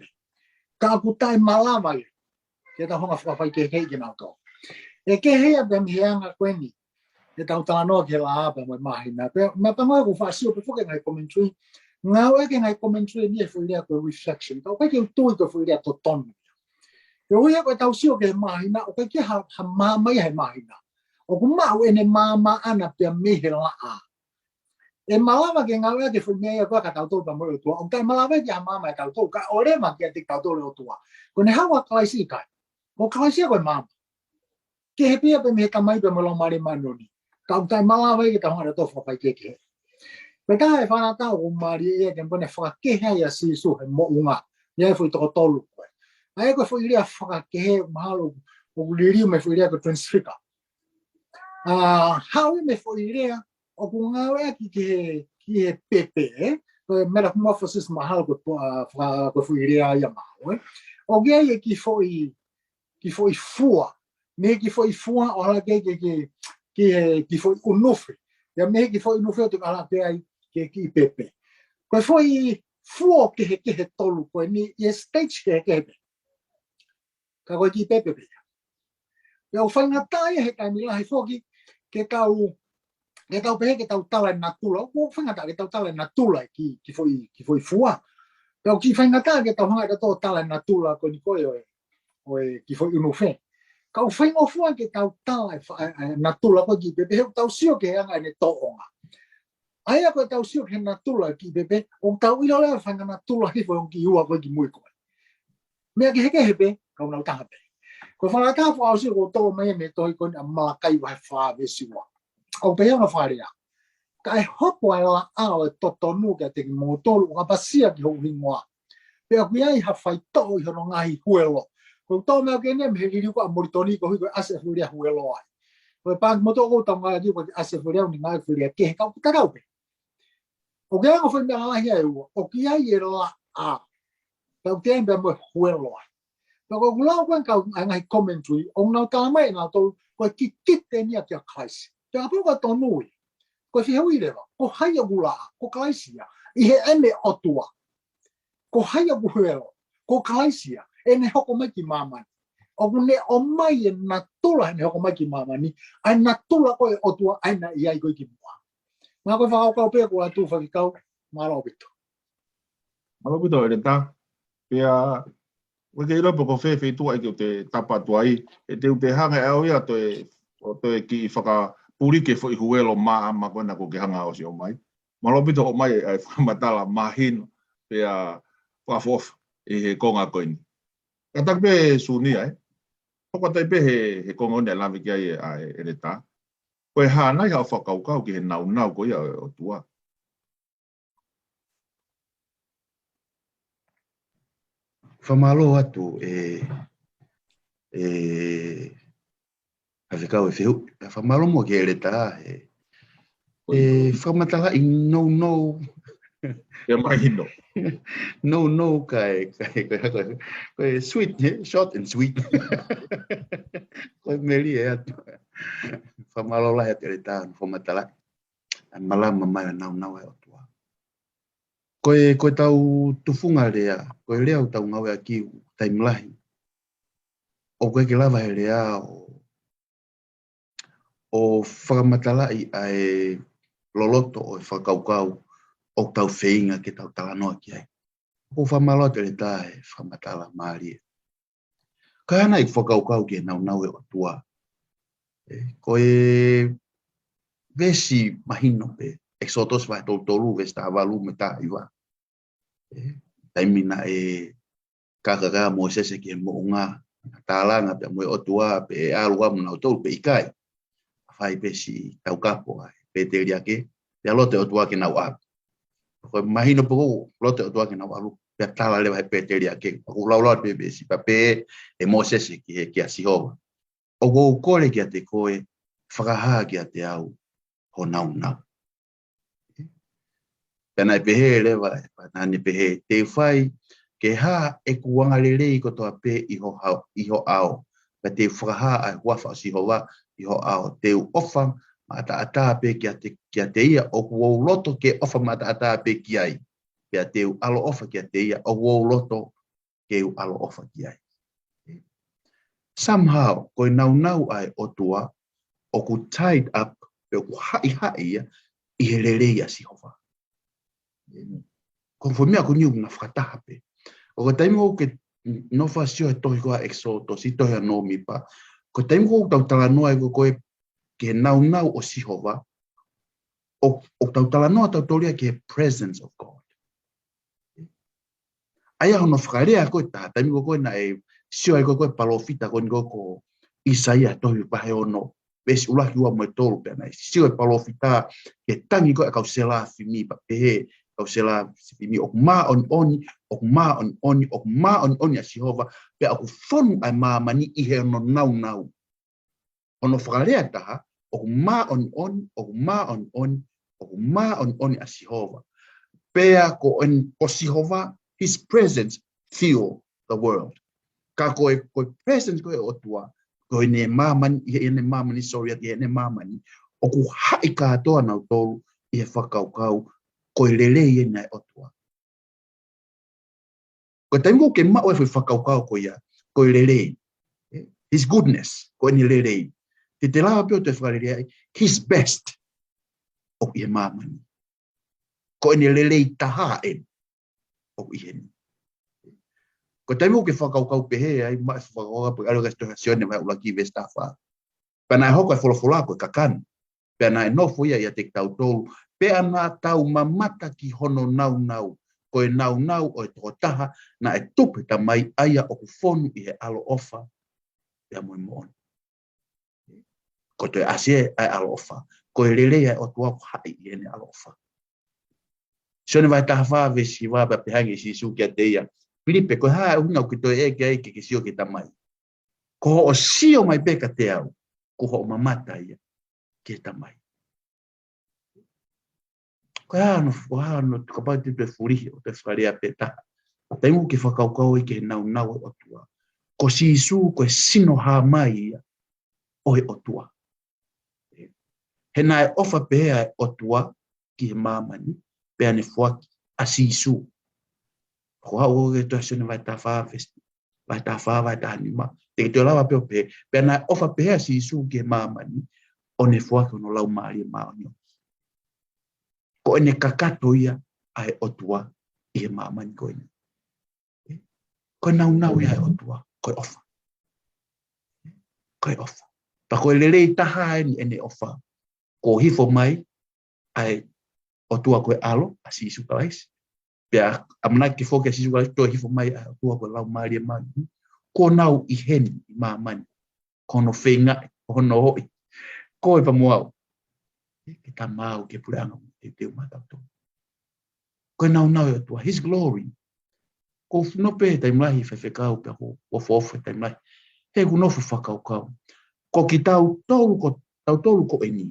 Ka aku tai malawa ke tahona whawhai ke he ke nau to. E ke he a pe mihe anga koe ni. E tau tānoa ke la apa mai mahina. Me pangoe ku whaasio pe whuke ngai commentary. Ngau eke ngai commentary ni e whuirea koe reflection. Kau kai ke utui koe whuirea to tonu. 有一個到少嘅買那，我嘅下媽咪係買那，我咁媽會你媽媽安那邊咩啦啊？誒馬拉話嘅咬一啲份嘢，嗰個豆豆就冇有多，我計馬拉話嘅媽咪豆豆，我咧問嘅啲豆豆有多，佢哋話開始計，我開始佢媽，嘅邊一邊咩咁咪邊冇攞買啲買攞啲，舊計馬拉話嘅豆係都放喺嘅。佢家係翻到我買啲嘢，根本係放嘅係有時數係冇用啊，因為會多多路嘅。哎，個費力放嘅馬路，我呢啲咪費力個 transfer 啊，後尾咪費力啊，我講啊，佢pepe，佢metamorphosis mahal個費力啊，又嘛喂，我嘅嘢佢費富，咩佢費富啊，我啦佢費unufe，又咩佢費unufe對阿拉佢pepe，佢費富嘅多路佢呢，一 stage 嘅。佢佢pepe，又分下大係大面啦，係科技嘅到俾嘅到嚟納杜咯，我分下大嘅到嚟納杜嚟，佢會富啊，又佢分下大嘅到翻嘅到嚟納杜啦，佢佢會用翻，佢分我富嘅到嚟納杜啦，佢pepe到少嘅係你多啊，哎呀佢到少嘅納杜啦，佢pepe，我到呢度咧分嘅納杜啦，佢會用佢話佢每個，咩嘅pepe。咁老得佢放喺家伙時，我多咩咩對佢阿媽計劃化嘅説話，我俾我發嚟啊！但係好怪啦，我多努嘅定冇多路，我把事啊叫另外，譬如佢一合費多，佢攞嗌會咯，佢多咩嘅呢？唔係呢個冇多呢個，佢阿食會咧會落嚟，佢班冇多好當啊！呢個阿食會咧，另外會咧嘅咁得到嘅，我記得我分別啦係喎，我記得嘢啦啊，有啲人咪會落嚟。我老關舊係 commentary， 我老家咩嗱到佢結嘅呢就開始，就不過當路，佢係好易嚟喎，佢係有啦，佢開始啊，而係咩惡度啊，佢係有會咯，佢開始啊，你學過乜嘢媽媽？我講你我媽嘢嗱到啦，你學過乜嘢媽媽呢？係嗱到啦，佢惡度啊，係嗱而係佢點話？我佢發覺俾我都發覺馬路邊度有啲得，俾啊。我記得不過飛都係叫做搭白位，條地行係有一對記法個布里嘅飛虎嘅落馬啊嘛，嗰陣個嘅行下我時候買，馬路邊度我買誒咪得啦，馬軒俾啊花火誒講下句，但係咩數呢？誒，不過對比係講我哋南邊嘅嘢係嚟打，佢下嗱有發舊嘅鬧嗰又多啊。Whamalo atu Afrika o fiu. Whamalo mo ke ele ta whamatala I no. Ke mahino. No kai sweet, short and sweet. Koi meli e atu. Whamalo la ele ta whamatala. An malama mai nau e atu. Koe tau tufunga lea, koe lea o tau ngawe aki taimlahi. O koe ke lava he lea o whakamatala ai loloto o whakaukau o tau whainga ke tau talanoa ki ai. O whamaloa te le tae whakamatala maari. Ka hana I whakaukau ke nau e o tua. Koe vesi mahino pe. Exotos vai tolu vesta avalu meta iwa. Taimina kakaka Moses ke moonga talanga pe mo otua pe alua mona tolu pe ikai. Fai pe si tau kapo pe te riake. Ya lote otua ke nau ap. Ko mahino po lote otua ke nau alu pe tala le pe te riake. Ko laula pe si pape Moses ke asihova. O go kole ke te koe whakaha ke te au ho nau. Pena pehe lewa, nani pehe te whai ke ha e kuanga lelei ko toa pe iho ao. Pa te whakaha ai wafa o sihowa iho ao. Te ofa ma ata pe kia te ia o kuo loto ke ofa ma ata pe ki ai. Pea te alo ofa kia te ia o kuo loto ke alo ofa ki ai. Somehow, koe nau ai o tua o ku tied up pe ku hai ia I he lelei a sihowa. Conforme a kunyu na whakataha pe. O ka taimo ke no fasio e tohi koa exoto si tohi no mi pa ko tem ko tau tala noa ko ke nau o Sihova o tau tala noa tau tolia ke presence of God aya hono whakarea ko ta tem ko na e sio ai ko palofita ko Isaia tohi pa he ono bes ulah ua mo tolu pe na sio palofita ke tangi ko ka sela fimi pa pe kau sela fimi o ma on oni a Sihova pe aku fonu ai mani I he no nau ono whakarea taha o ma on oni a Sihova pe ko o Sihova his presence fill the world ka ko presence ko o tua ko ne mamani sorry at ne mamani o ku haika to na tolu I whakau ko lele ye na o tua ko tengo ke ma o whakau ko ia ko lele his goodness ko ni lele te la pe te whakarea his best o ia mamani ko ni lele taha o ia ko tengo ke whakau pe he ai ma whakau pe alo restaurazione ma ula ki vestafa pana hoko folo ko kakan pana no foi ia te tau tolu pe ana tau mamata ki hono nau ko nau o to taha na e tupe ta mai aia o fonu I he alo ofa ya mo ko te asie ai alo ofa ko lele o tua hai ene alo ofa sone vai ta fa ve si va pe hangi si su ke te ia Filipe ko ha una ki to e ke sio ke ta mai ko o sio mai pe ka te au ko ho mamata ia ke ta mai no kapati te furi o te faria peta tengo que whakaukau I ke nau o tua ko si su ko sino ha mai o tua he nai ofa pe o tua ki he mamani pe ane fuaki a si su ko ha o ke to sino vai ta fa vai ta anima te lava pe nai ofa pe a si su ki he mamani o ne fuaki no lau mari maonio ko ene kakato ia ai o tua I he mamani ko ene ko nau ia o tua ko ofa pa ko lele taha ene ofa ko hifo mai ai o tua ko alo asi su kais pe amna ki fo ke si su kais to hifo mai ai o tua ko lau mari mani ko nau I hen I mamani ko no fenga ko no hoi ko e pa moau ke ta mau ke puranga te mata to ko nau o tua his glory ko no pe tai mai fe kau pe ko fofo tai mai he ku no fu kau ko ki tau tolu ko eni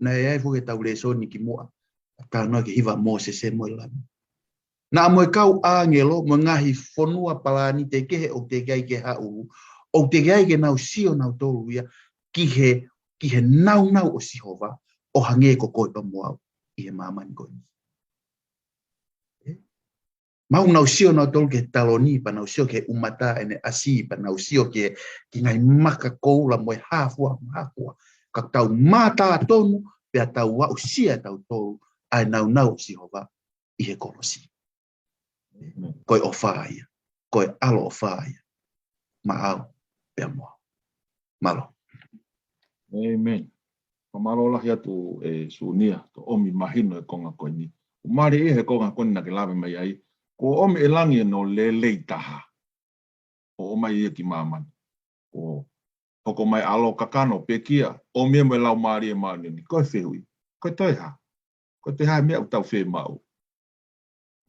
na e fu ke tau le so ni ki moa ta no ke hiva mo se mo la na mo kau angelo mo ngahi fonua palani te ke o te kai ke ha o te kai ke nau sio nau tolu ia ki he nau o Sihova o hange ko pa moa I he mamani ko mau nau sio nau tolu ke taloni pa nau sio ke umata ene asi pa nau sio ke ngai maka koula mo hafua ka tau mata tonu pe tau wa usia tau tolu ai nau Sihova I he kolosi koi ofaia koi alo ofaia ma au pe mo malo Amen. Pamalo la hiatu sunia to omi mahino e konga koni. Umari he konga koni na ke lawe mai ai. Ko omi e langi no lelei taha. O mai ki maman. O hoko mai alo kakano pekia. Omi e mai lau maari e maani ni. Koe whihui. Koe toi ha. Koe te hai mea utau whi mau.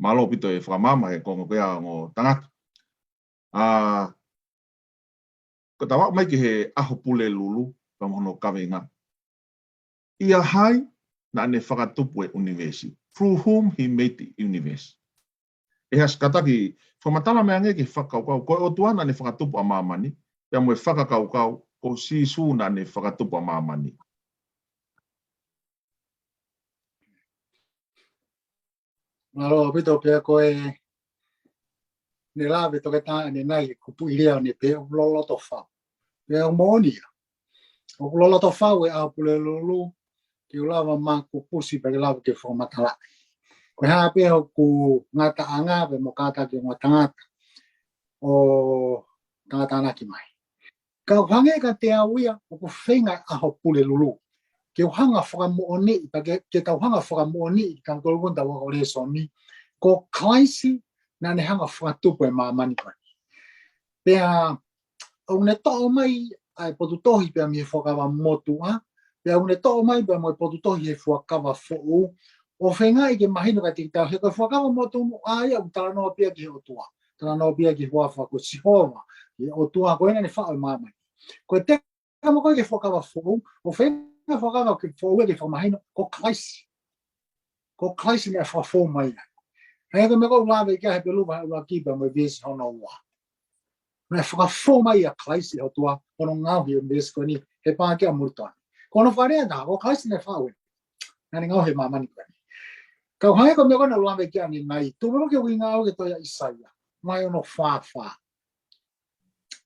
Malo pito e whamama he konga koea ngō tangata. Ko tawa mai ki he aho pule lulu. Pamono kawenga. Ia hai na ne whakatupu e universe. Through whom he made the universe. E has kataki, whamatala mea nge ki whakaukau, koe o tuana ne whakatupu a mamani, pia moe whakakaukau, ko si sūna ne whakatupu a mamani. Malo pito pia koe ne lawe toke taa ne nai ko puiria ne pe o lolo to fa. Pia o monia. O lolo to fa we a pule lulu ki ulawa ma ko pusi pe lawe ke whamatala. Ko ha pe o ku ngata anga pe mo kata ki ngata ngata. o tangata ki mai ka hange ka te awia o ko whenga a ho pule lulu ke hanga whakamooni ke tau hanga whakamooni ka kolgonda wa ore soni ko klaisi na ne hanga whakatupu e mamani koe pea o ne to mai ai potu tohi pea mi whakawa motu ha pea o ne to mai pea mo potu tohi he whakawa fo o whenga i ke mahino ka tiki he koe whakawa motu ai au tala no pia ki o tua tala no pia ki hua whako sihova o tua koe ne whao mamani koe te kama koe ke whakawa fo o whenga whakawa ke whauwe ke whamahino ko klaisi ne whafo mai hei ka me ko lawe kia he peluwa ua kipa mo vesi hono ua me whakafo mai a klaisi o tua kono ngauhi o vesi ko ni he paa kia murutoni kono wharea ta ko klaisi ne whaue nani ngauhi mamani ko ni ka hei ka me ko na lawe kia ni nai tu me ke winga au ke toia Isaia mai ono wha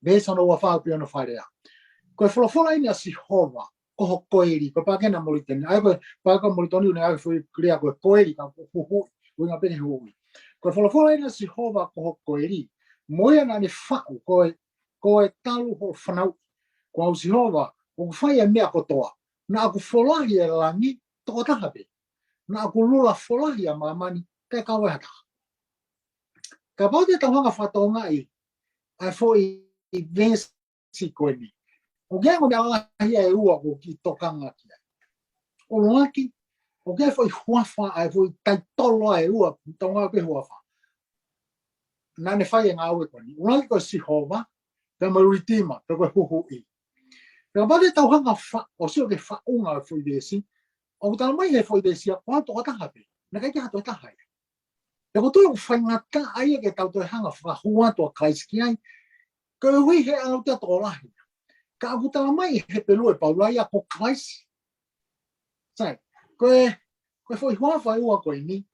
vesi hono ua wha pia ono wharea koe wholofola ini a Sihova koho koeri ko paa kena moliteni ai koe paa ka molitoni une ai fui krea koe koeri ka huhu winga pene hui koe wholofola ini a Sihova koho koeri moia na ni whau koe talu ho whanau ko au Sihova o whai e mea kotoa na aku wholahi e langi toko tahape na aku lula wholahi a mamani te kawe hata ka pau te tauhanga whatonga ai fo i vesi koe ni o kia ko me alahi e ua ko ki tokanga ki o loaki o kia foi huafa ai foi tai tolo e ua tonga pe huafa na ne fai ngā ue koni o loaki ko Sihova te maritima te koe huhu i te pau te tauhanga o sio ke whaunga foi vesi o tala mai he foi vesi a kua toka tahape na kai kia hato e tahai te ko tui o whaingata ai e ke tau toi hanga whakahua toa kaiski ai ko hui he au te tolahi ka aku tala mai he pelu e paulai a ko klaisi sai koe foi huafa ua koe ni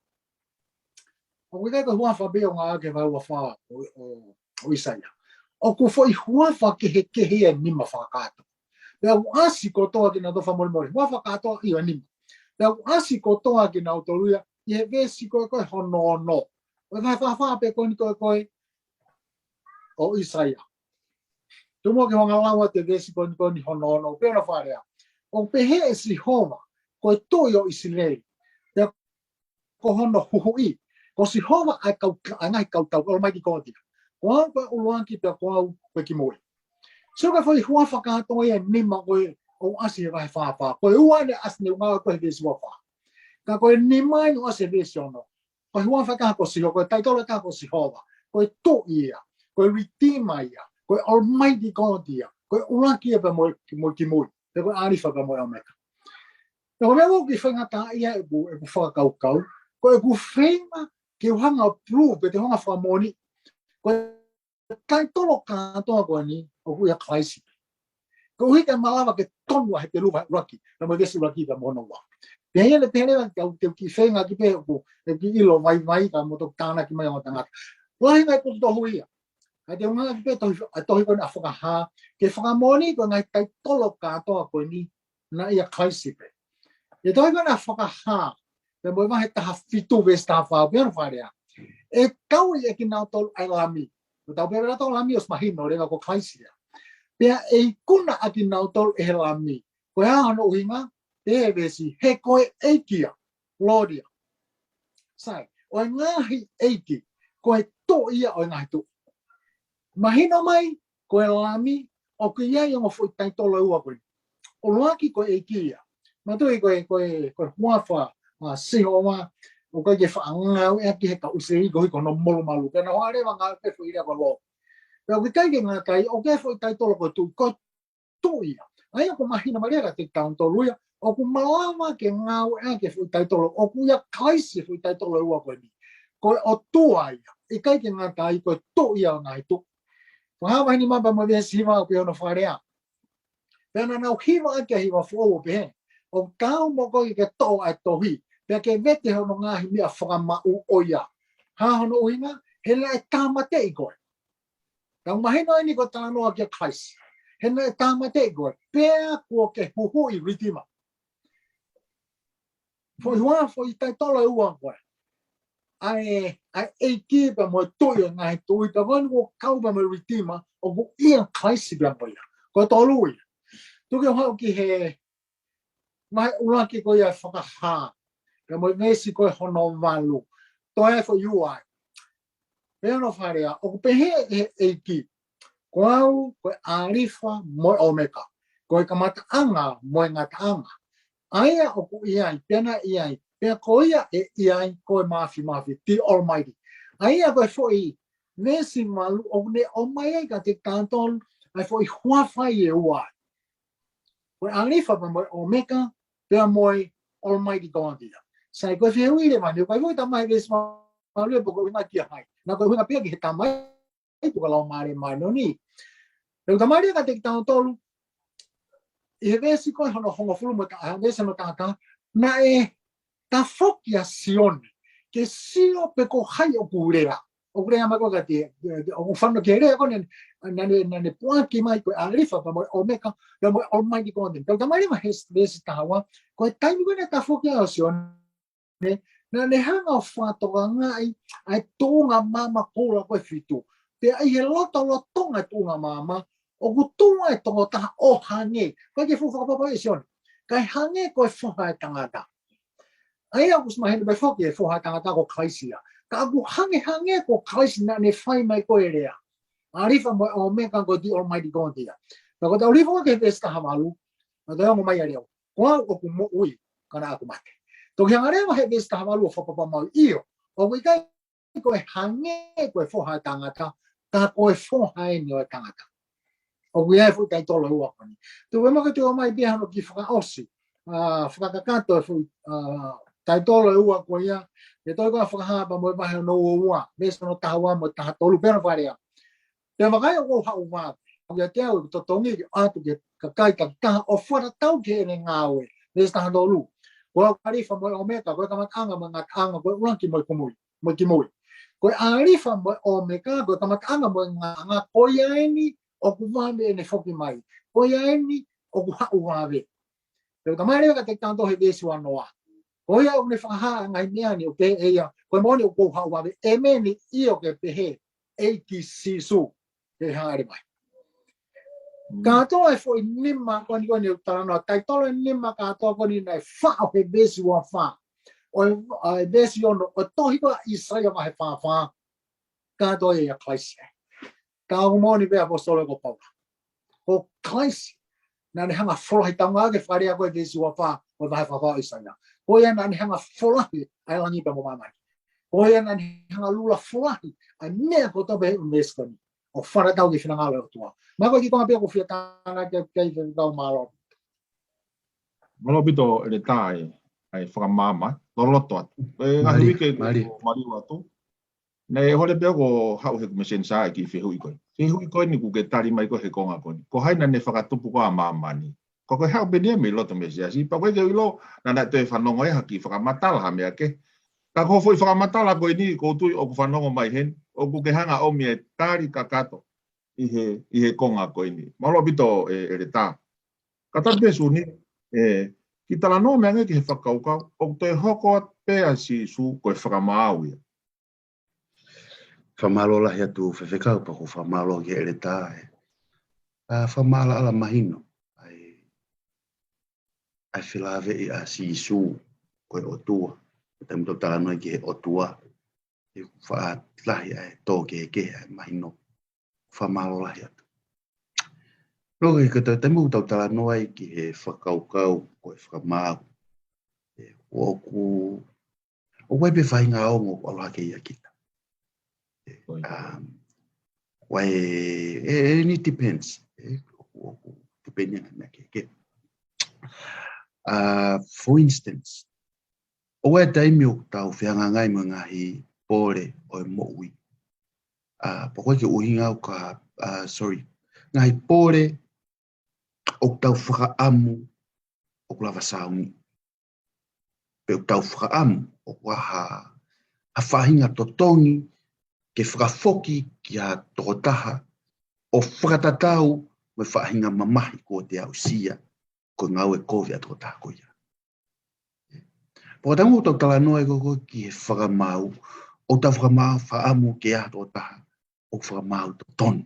o koe kai koe huafa beo ngā ake vai ua wha o Isaia o ko foi huafa ke he e nima whakato pea u asi ko toa ki na tofa mori mori huafa katoa i o nima pea u asi ko toa ki na utoruia i he vesi koe hono no o kai wha pe koe ni koe o Isaia tumo ke honga lawa te vesi koe ni hono pea na wharea o pehe e Sihova koe toio Isilei pea ko hono huhui ko Sihova ai ngai kautau o mai ki kōtia ko au koe uloanki pea ko au koe ki moi so ka foi huafa katoa e nima koe o asi e vai whawha koe ua ne asne unga koe vesi wafa ka koe nima i ase vesi ono koe huafa kako Sihova koe taitola kako Sihova koe to ia koe ritima ia koe almighty God ia koe ulaki e pa moi ki moi te koe arifa pa moi omeka te koe mea ki whangata ia e ku whakaukau koe ku whenga ke uhanga prove te honga whamoni koe taitolo katoa koe ni o hui a klaisi ko hui ka malawa ke tonua he peluwa raki na mo vesi raki ka mono wa pehele te ki whenga ki pehe ku ki ilo vai ka mo tok tāna ki mai o tangata lahi ngai puto hui ia ai te unga ki pe tohi koe na whakaha ke whakamoni koe ngai taitolo katoa koe ni na ia klaisi pe e tohi koe na whakaha te mo iwa he taha fitu vesi taha whao pēra wharea e kau i e ki nao tolu ai lami o tau pēra tolu lami os mahino rega ko klaisi ia pea e kuna aki nao tolu e he lami koe hano uhinga e vesi he koe eikia Lodia sai o e ngahi eiki koe to ia o e ngahi tu mahino mai koe lami o ke ia i ngofo i taitolo ua koe o loaki koe eikia matui koe huafa Sihova o koe ke whaangau e aki he ka usei koe kono molu malu pena hoa rewa ngā ke fo irea ko lo pea o ke kai ke ngā kai o ke fo i taitolo koe tu ia ai ako mahina marega te tautolo ia o ku malawa ke ngau e ke fo i taitolo o ku ia kaisi fo i taitolo ua koe ni koe o tua ia i kai ke ngā kai koe tu ia o ngā hitu Whahawa hini mamba mo vesi hiwa o pehono wharea pena nau hiwa ake hiwa fo o pehe o tau mo koe ke to ai tohi pea ke vete hono ngahi mea whakamau oia ha hono uhinga he la e tāmate i koe tau mahino ini ko tānoa kia kaisi he la e tāmate i koe pea kua ke huhu i ritima fo i hoa fo i tai tola ua koe ai equipe mo toyo ngai toi ta van go kau ba mo ritima o go ia kaisi bla boya ko tolu tu ke ho ki he mai ula ki ko ya fa ha ke mo nesi ko hono valu to e fo ui e no faria o pe he equipe ko arifa mo omeka ko kamata anga mo ngata anga aia o ku ia pena ia pe ko ia ia ko mafi the almighty aia ko foi nesi malu o ne o mai ka te tanton ai foi hua fai e ua ko arifa mo omeka pe mo almighty god dia sai ko fe ui le manu ko ko tamai des malu ko na ki hai na ko na pe ki tamai tu ka lo mare mano ni eu tamai ka te tanton e vesi ko hono hongo fulu mo ta vesi no ta na e ta fokia sione ke sio pe ko hai o kurea ma ko ka te o fano ke re ko ne point ki mai ko alifa pa mo omeka pe mo almighty god então tamari ma vesi ta wa ko time ko ne ta fokia sione na ne hanga fato nga ai tonga mama ko ko fitu pe ai loto nga tonga mama o kutunga e tongo taha o hange. Kai ke fufa papa e sion. Kai hange ko e fuha e tangata. Ai aku smahen be foki e fuha tangata ko kaisia. Ka aku hange ko kaisi na ne fai mai ko erea. Arifa mo o me kan ko di almighty god dia. Na ko tau rifa ke pesta hamalu. Na tau mo mai ariau. Ko o ku mo ui kana aku mate. To ke ngare mo he pesta hamalu fo papa mau io. O kai ko e hange ko e fuha tangata. Ka ko e fuha e ni o tangata. O we have tai tolo ua koni. Tu we maka tu mai bia no ki whaka osi. Whaka kato fu tai tolo ua ko ia. E toi ka whaka hapa mo mahi no ua. Meso no tahawa mo taha tolu pera wharea. Te makai o hau wā. O ia te au to tongi ki atu ke kakai ka taha o whara tau ke ene ngāwe. Meso taha tolu. Ko arifa mo o meka. Ko kamatanga mo ngatanga. Ko ulanki mo kumui. Mo kimui. Ko arifa mo o meka. Ko kamatanga mo ngā koia eni. O ku wame ne foki mai. Ko ia eni o ku hau wame. Pero tamare ka te tanto he besi wa noa. Ko ia o ne whaha ngai mea ni o ke eia. Ko moni o ku hau wame. E me ni i o ke pehe. E ki sisu. Ke haere mai. Kato e fo i nima koni koni o taranoa. Tai tolo e nima kato koni nai wha o he besi wa wha. O e besi o no. O tohi ko Israel ma he wha wha. Kato e a klaisia. Ka moni be apostolo ko Paulo. Ko kaisi na ne hanga frohi tanga ke faria ko desi wa fa o vai fa fa isaia. Ko ia na ne hanga frohi ai langi pe mo mama. Ko ia na ne hanga lula frohi ai me ko to be mesconi. O fara tau ke fina ngalo tua. Ma ko ki ko pe ko fia tanga ke tau malo. Malo bito ele tai ai whaka mama. Loloto atu. E ngahi ke mari watu. Nei hole pe ko hau he kumesen sa ki fehu ikoi. Fehu ikoi ni ku ke tari mai ko he konga koni. Ko haina ne whakatupu ko a mamani. Ko ko hau benia me loto me sia si pa ko ke ilo na na te whanongo e haki whakamatala ha mea ke. Ka ko foi whakamatala ko ni ko tui o ku whanongo mai hen. O ku ke hanga o me tari kakato. I he konga ko ni. Malo bito e re ta. Kata besu ni ki tala no me ange ki he whakaukau. O te hoko pe a si su ko e whakamau ia. Whamalo lahi atu whewhekau pa ko whamalo ki ere tāe. Whamala ala mahino. Ai whilawe i a si isu koe o tua. Te mito tala noi ki he o tua. I wha lahi ai tō ke ai mahino. Whamalo lahi atu. Roge kata te mito tala noi ki he whakaukau koe whakamau. O waipe whainga ongo o aloha ke ia kita. Why it depends. Depending on that. For instance, o time o tau whianga ngai mo ngahi pore o moui. Poko ke uhinga o ka ngahi pore o tau whakaamu o kula wasaungi. Pe o tau whakaamu o waha whahinga totongi ke whakafoki ki a tokotaha o whakatatau me whahinga mamahi ko te au sia ko ngau e kovi a tokotaha ko ia. Pō tangu tau tala noa e koko ki he whakamau o ta whakamau whaamu ke ato taha o whakamau to tonu.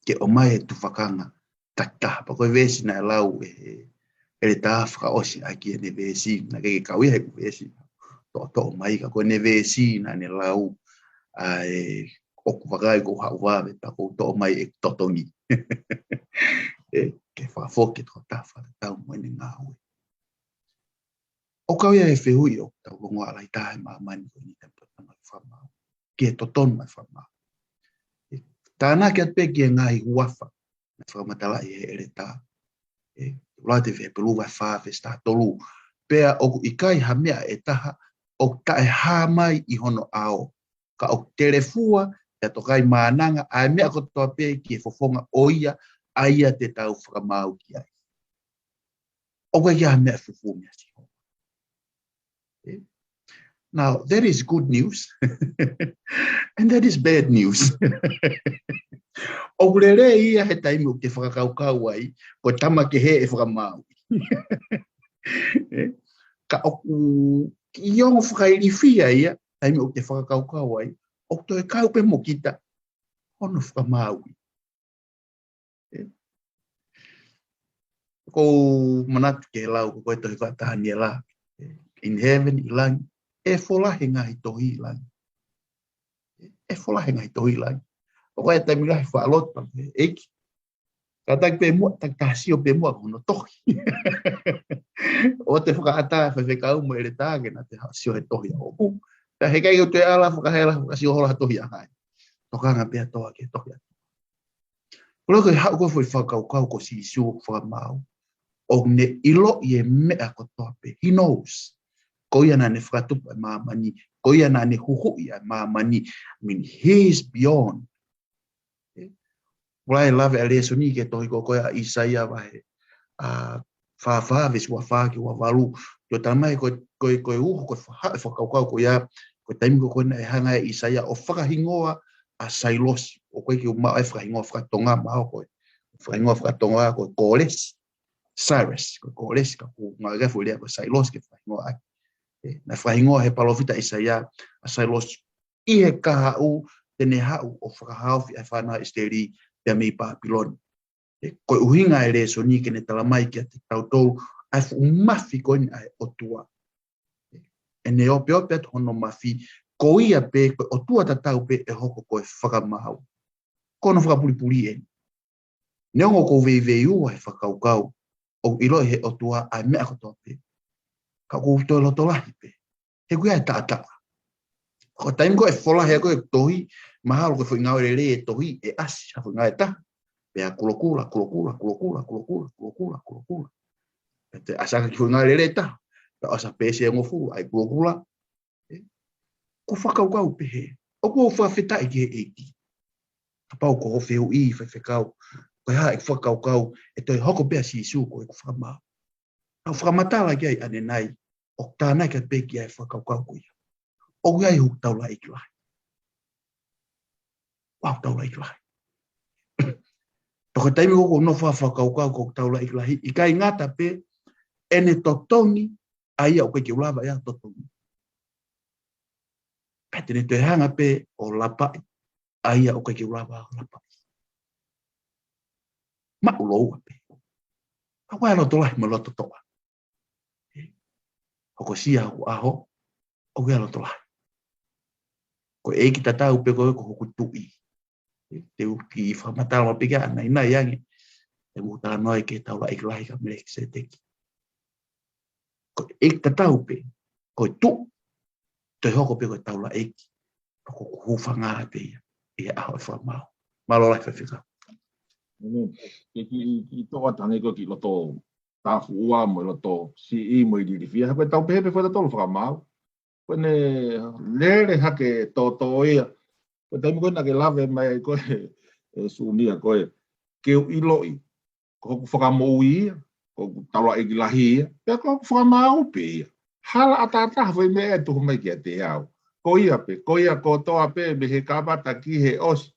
Ke o mai e tu whakanga taktaha, pa koe vesi na lau e le tā whakaosi a ki ne vesi, na ke kawia he ku vesi. To mai ka koe ne vesi na ne lau ai o ku whakai ko hauwawe pa ko to mai e totongi. Ke whafoke to ta whakatau mwene ngā ue. O kawia e whehui o tau longa alai tae maa mani ko ni tempata mai whamau. Ke totonu mai whamau. Tāna ke atpe ki e ngai huafa na whakamatala i he ere tā. Ula te whe pelu vai whāwe sta tolu. Pea o i kai ha mea e taha o tae hā mai i hono ao. Ka o telefua e tokai mānanga a mea ko toa pe ki e fofonga o ia a ia te tau whakamau ki ai. O kai ha mea fufu mea si ho. Now, that is good news. And that is bad news. O kurere ia he taimu ke whakakaukau ai, ko tama ke he e whakamau. Ka oku i ongo whakairifia ia, taimu ke whakakaukau ai, o to e kau pe mo kita, hono whakamau. Ko manatu ke lau, ko koe tohi whatahani e la. In heaven, i langi, e wholahe ngahi tohi i langi. E wholahe ngahi tohi i langi. O koe tai mira he whaalota, eki. Ka tak pe mua, tak tahasio pe mua kono tohi. O te whakaata, whawhekau mo ere tāge na te hasio he tohi a oku. Ta he kai o te ala, whakahela, whakasio hola tohi a hai. Tokanga pia toa ke tohi a. Kolo koe hau koe whakaukau ko si siu whakamau. O ne ilo i e mea ko toa pe. He knows. Ko ia na ne whakatupa e māmani. Ko ia na ne huhu i e māmani. I mean, he is beyond. Wai lave a leso ni ke tohi ko koe a Isaia wahe. Whawhaves wa whaki wa walu. Yo tamai koe uho koe whakaukau ko ia. Koe taimi ko koe na e hanga e Isaia. O whakahingoa a sailosi. O koe ki umau e whakahingoa whakatonga maho koe. Whakahingoa whakatonga koe kōlesi. Cyrus, ko kōlesi ka ku ngā refu lea ko sailosi ke whakahingoa ai. Na whaingoa he palofita Isaia a sailosi. I he kaha u tene hau o whakahauwhi ai whanau esteri te mei Papiloni. Koe uhinga e reso ni ke ne talamai ki a te tautou ai umafi koe ni ai otua. E ne ope atu hono mafi ko ia pe koe otua tatau pe e hoko koe whakamahau. Kono whakapuripuri e. Neongo ko vei ua he whakaukau o ilo he otua ai mea kotoa pe. Ka kou toi loto lahi pe. He kuia e tātaa. Ko taimi ko e whola hea koe tohi, mahalo koe whaingau e re e tohi e asi, ha whaingau e taha. Pea kulokula. Te asaka ki whaingau e re e taha. Pea asa pese e ngofu, ai kulokula. Ko whakaukau pe he. O ko whawhetai ki he eiki. Ka pau ko howheu i whawhekau. Koe ha e whakaukau e toi hoko pea si isu ko e whakamau. Au whakamatala ki ai ane nai, o tānai ka peki ai whakaukau ko ia. O iai huk taula i kilahi. Wau taula i kilahi. Toka taimi koko no whakaukau ko taula i kilahi. I kai ngata pe, ene totongi, a ia o kai ki ulawa ia totongi. Pētene te hanga pe o lapai, a ia o kai ki ulawa o lapai. Ma uloua pe. Awai loto lahi ma loto toa. Hoko sia hoko aho, o kia loto lahi. Ko eiki tatau pe koe ko hoku tui. Te uki whamatala ma pika ana ina iangi. Te muhutala noe ke taula iki lahi ka meleki se teki. Ko eiki tatau pe, koe tu, te hoko pe koe taula eiki. Ko kuhufa ngā pe ia, ia aho e whamau. Malo lai whawhika. Ki toa tangi ko ki loto tāwhu ua mo loto si i mo i dirifia. Koe tau pehe pe koe tolu whakamau. Koe ne lere hake tō ia. Koe taimi koe na ke lawe mai koe suunia koe. Keu iloi. Ko hoku whakamau ia. Ko taula eki lahi ia. Pea ko hoku whakamau pe ia. Hala atata hawai me e tuhu mai ki a te au. Ko ia pe. Ko ia ko toa pe me he kāpata ki he osi.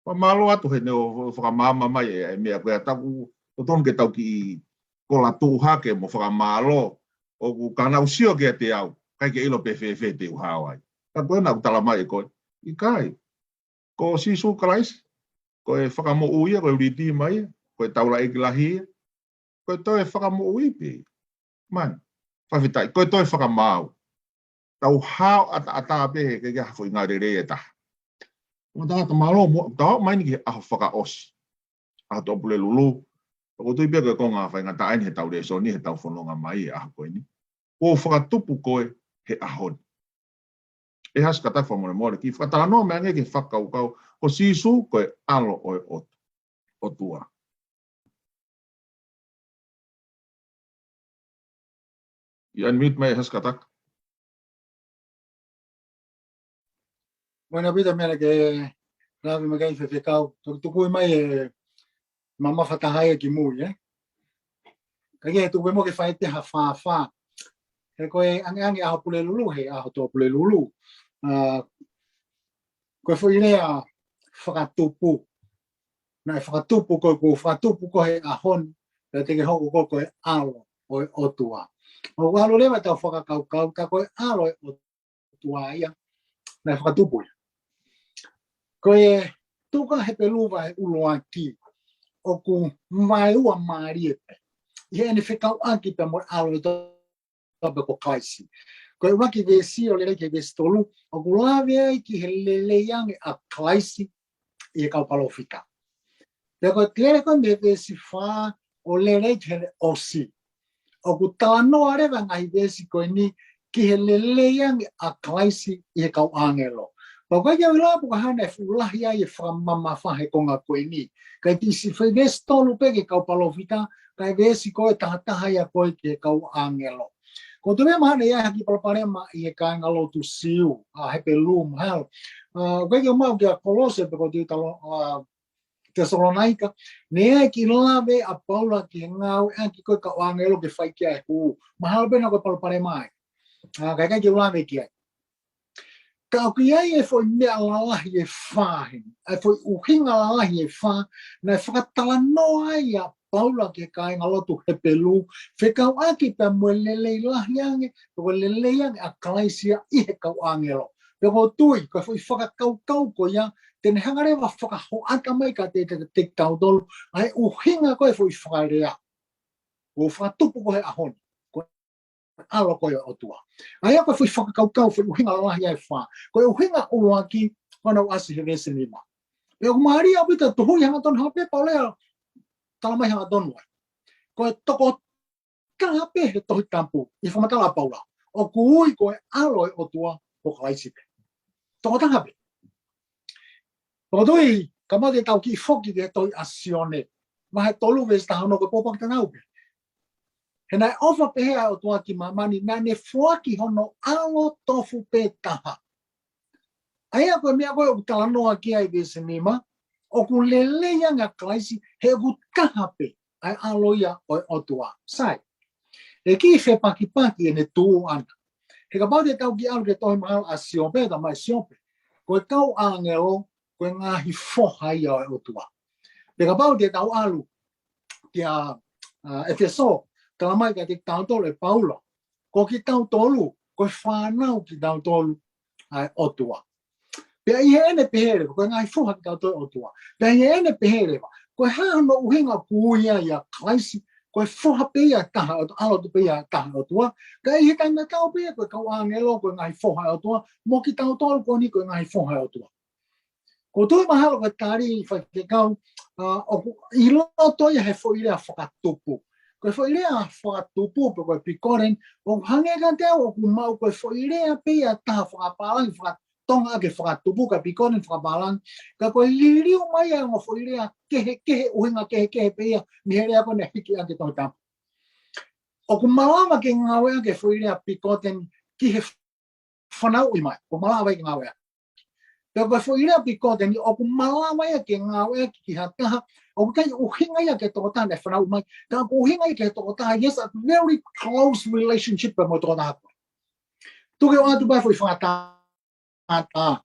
Malo atu he neo whakamama mai e mea koe ataku o tonu ke tau ki ko la tū hake mo whakamalo o ku kāna usio ke te au. kai ke ilo pe fe te uhawai ka koe na utala mai e koe I kai ko sisu Christ ko e whakamo uia ko e uriti mai ko e taula e kilahi ko e toi whakamo ui pe man whawhitai ko e toi whakamau tau hao ata pe ke kia hafo I ngā rere e taha o ta malo mo ta mai ni a whakaos a to pule lulu ko tui pe ko ngā whai ngā tae ni he tau re so ni he tau whanonga mai a koe ni ko whakatupu koe he ahon e has kata whamore more ki whakatala no mea nge ke whakaukau ko sisu koe alo oe o tua. I unmute mai has kata. Bueno, vida mea que lavi me kai fe kau tu kui mai e mama fatahai ki mui ka ke tu mo ke fai te ha fa he koe ange a pule lulu he a to pule lulu ko foi ia whakatupu na whakatupu ko he ahon te ke hoko ko e alo o tua o walo lewa tau whakakau ka ko e alo o tua ia na whakatupu ko e tuka he peluva e uloa ki o ku mai ua maari e I ene whekau anki pe mo alo tope ko kaisi ko e waki vesi o lele ke vesi tolu o ku lawe ai ki he lele yange a kaisi I kau palofika pe ko tere ko me vesi fa o lele ke osi o ku tano areva ngai vesi ko ni ki he lele yange a kaisi I kau angelo Pau kai ia wila puka hana e fulahi ai e whamama whahe konga koe ni. Kai tisi whai vesi tolu peke kau palofita, kai vesi koe tahataha ia koe ke kau angelo. Ko tu mea mahana ia haki palaparema I e kai ngalo tu siu, a hepe lum hal. Kai kia mau kia kolose pe ko tu talo Tesalonaika, ne ai ki lawe a paula ki ngau e ki koe kau angelo ke whai kia e hu. Mahalo pena koe palaparema ai. Kai kia lawe kia. Ka ki ai e foi mea lalahi e whahe, e foi uhinga lalahi e wha, na e whakatala no ai a paula ke kai ngalotu he pelu, whekau aki pe mwe lelei lahi ange, pe lelei ange a kalaisia I he kau angelo. Pe ko tui, ka foi whakakau ko ia, tene hangarewa whakaho aka mai ka te kau tolu, ai uhinga ko e foi whakarea. O whakatupu ko he ahoni. Alo koe o tua. Ai ako fui whakakaukau fui uhinga lahi ai wha. Koe uhinga uaki wana uasi he vese nima. E o maari au pita tuhui hanga tonu hape paulea talamai hanga tonu ai. Koe toko kahape he tohi kampu I whamatala paula. O kuui koe alo o tua o kalaisipe. Toko tangape. Toko tui kamate tau ki foki te tohi asione. Mahe tolu vese tahano koe popak tanaupe. He nai ofa pehea o tua ki mamani, nai ne fuaki hono alo tofu pe taha. Aia koe mea koe o talanoa ki ai vese nima, o ku leleia ngā klaisi he ku kahape ai aloia o tua. Sai, e ki whe paki e ne tuu ana. He ka paute tau ki alu ke tohi mahal a siope, ta mai siope. Koe kau angelo, koe ngahi foha ia o tua. He ka paute tau alu ki a Efeso, Talamai ka te tau tolu e Paulo. Ko ki tau tolu, ko whanau ki tau tolu ai otua. Pea I he ene pehere, ko ngai fuha ki tau tolu otua. Pea I he ene pehere, ko hano uhinga kuia ia klaisi, ko fuha pea taha alo tu pea taha otua. Ka I he kai me kau pea, ko kau angelo, ko ngai fuha otua. Mo ki tau tolu ko ni ko ngai fuha otua. Ko tui mahalo ka tari I whake kau, I loto ia he fo irea whakatupu. Koe whairea whakatupu pe koe pikoren, o hangeka te au o kumau koe whairea pia taha whakapalang, whakatonga ake whakatupu ka pikoren whakapalang, ka koe liriu mai a ngā whairea kehe uhinga kehe pia, miherea koe ne hiki ake tohi tapu. O kumalawa ke ngawe ake whairea pikoten ki he whanau I mai, o malawa ke ngawe ake. Pero koe whairea pikoten o kumalawa ke ngawe ake ki hataha, o kai uhinga ia ke tokota ne whanau mai, ka uhinga ia ke tokota, yes, a very close relationship pe mo tokota hako. Tuke o atu bai fui whakata,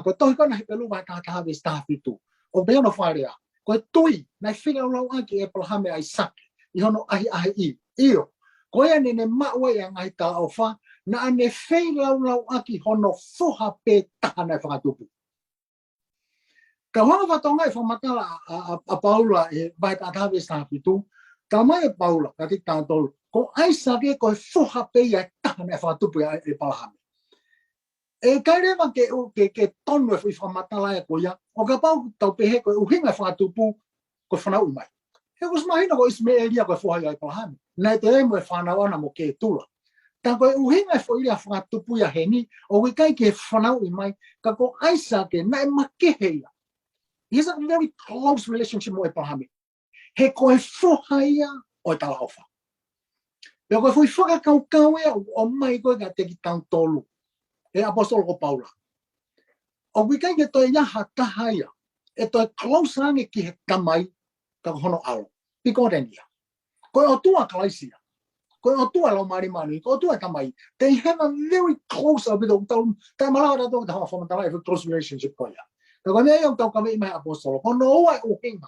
ko tohi kona he pelu vai tātaha ves taha fitu. O beono wharea, ko tui, nai whiga ulau aki e palahame ai sake, I hono ahi I. Iyo, ko ia ne maua ia ngai tala o wha, na ane fei lau aki hono foha pe tahana e whakatupu. Ka hono whatonga e whamatala a Paula e vai tātawe sa pitu, ka mai e Paula, ka tik tāntolu, ko aisake ko e foha pe ia tahana e whakatupu e palahame. E kairewa ke tonu e whamatala e koia, o ka pau tau pehe ko e uhinga e whakatupu ko whanau umai. He kus mahina ko isme e lia ko e foha ia e palahame. Nei te emo e whanau ana mo ke tula. Tā koe uhinga e whoiria whakatupu ia heni, o koe kai ke whanau i mai, ka ko aisake na e makeheia. He has a very close relationship mo e palahame. He koe whohaia o e tala ofa. Pea koe whui whakakaukau ea o mai koe ka teki tau tolu. E apostolo ko Paula. O koe kai ke toi iaha tahaia, e toi close ange ki he tamai, ka hono alo. Piko renia. Koe o tua kalaisia. Ko o tua lo mari mani, ko tua tamai. They have a very close a bit of tau. Ta mala da to ta forma ta life close relationship ko ya. Ta ko nei o tau ka mai apostolo. Ko no wa o hinga.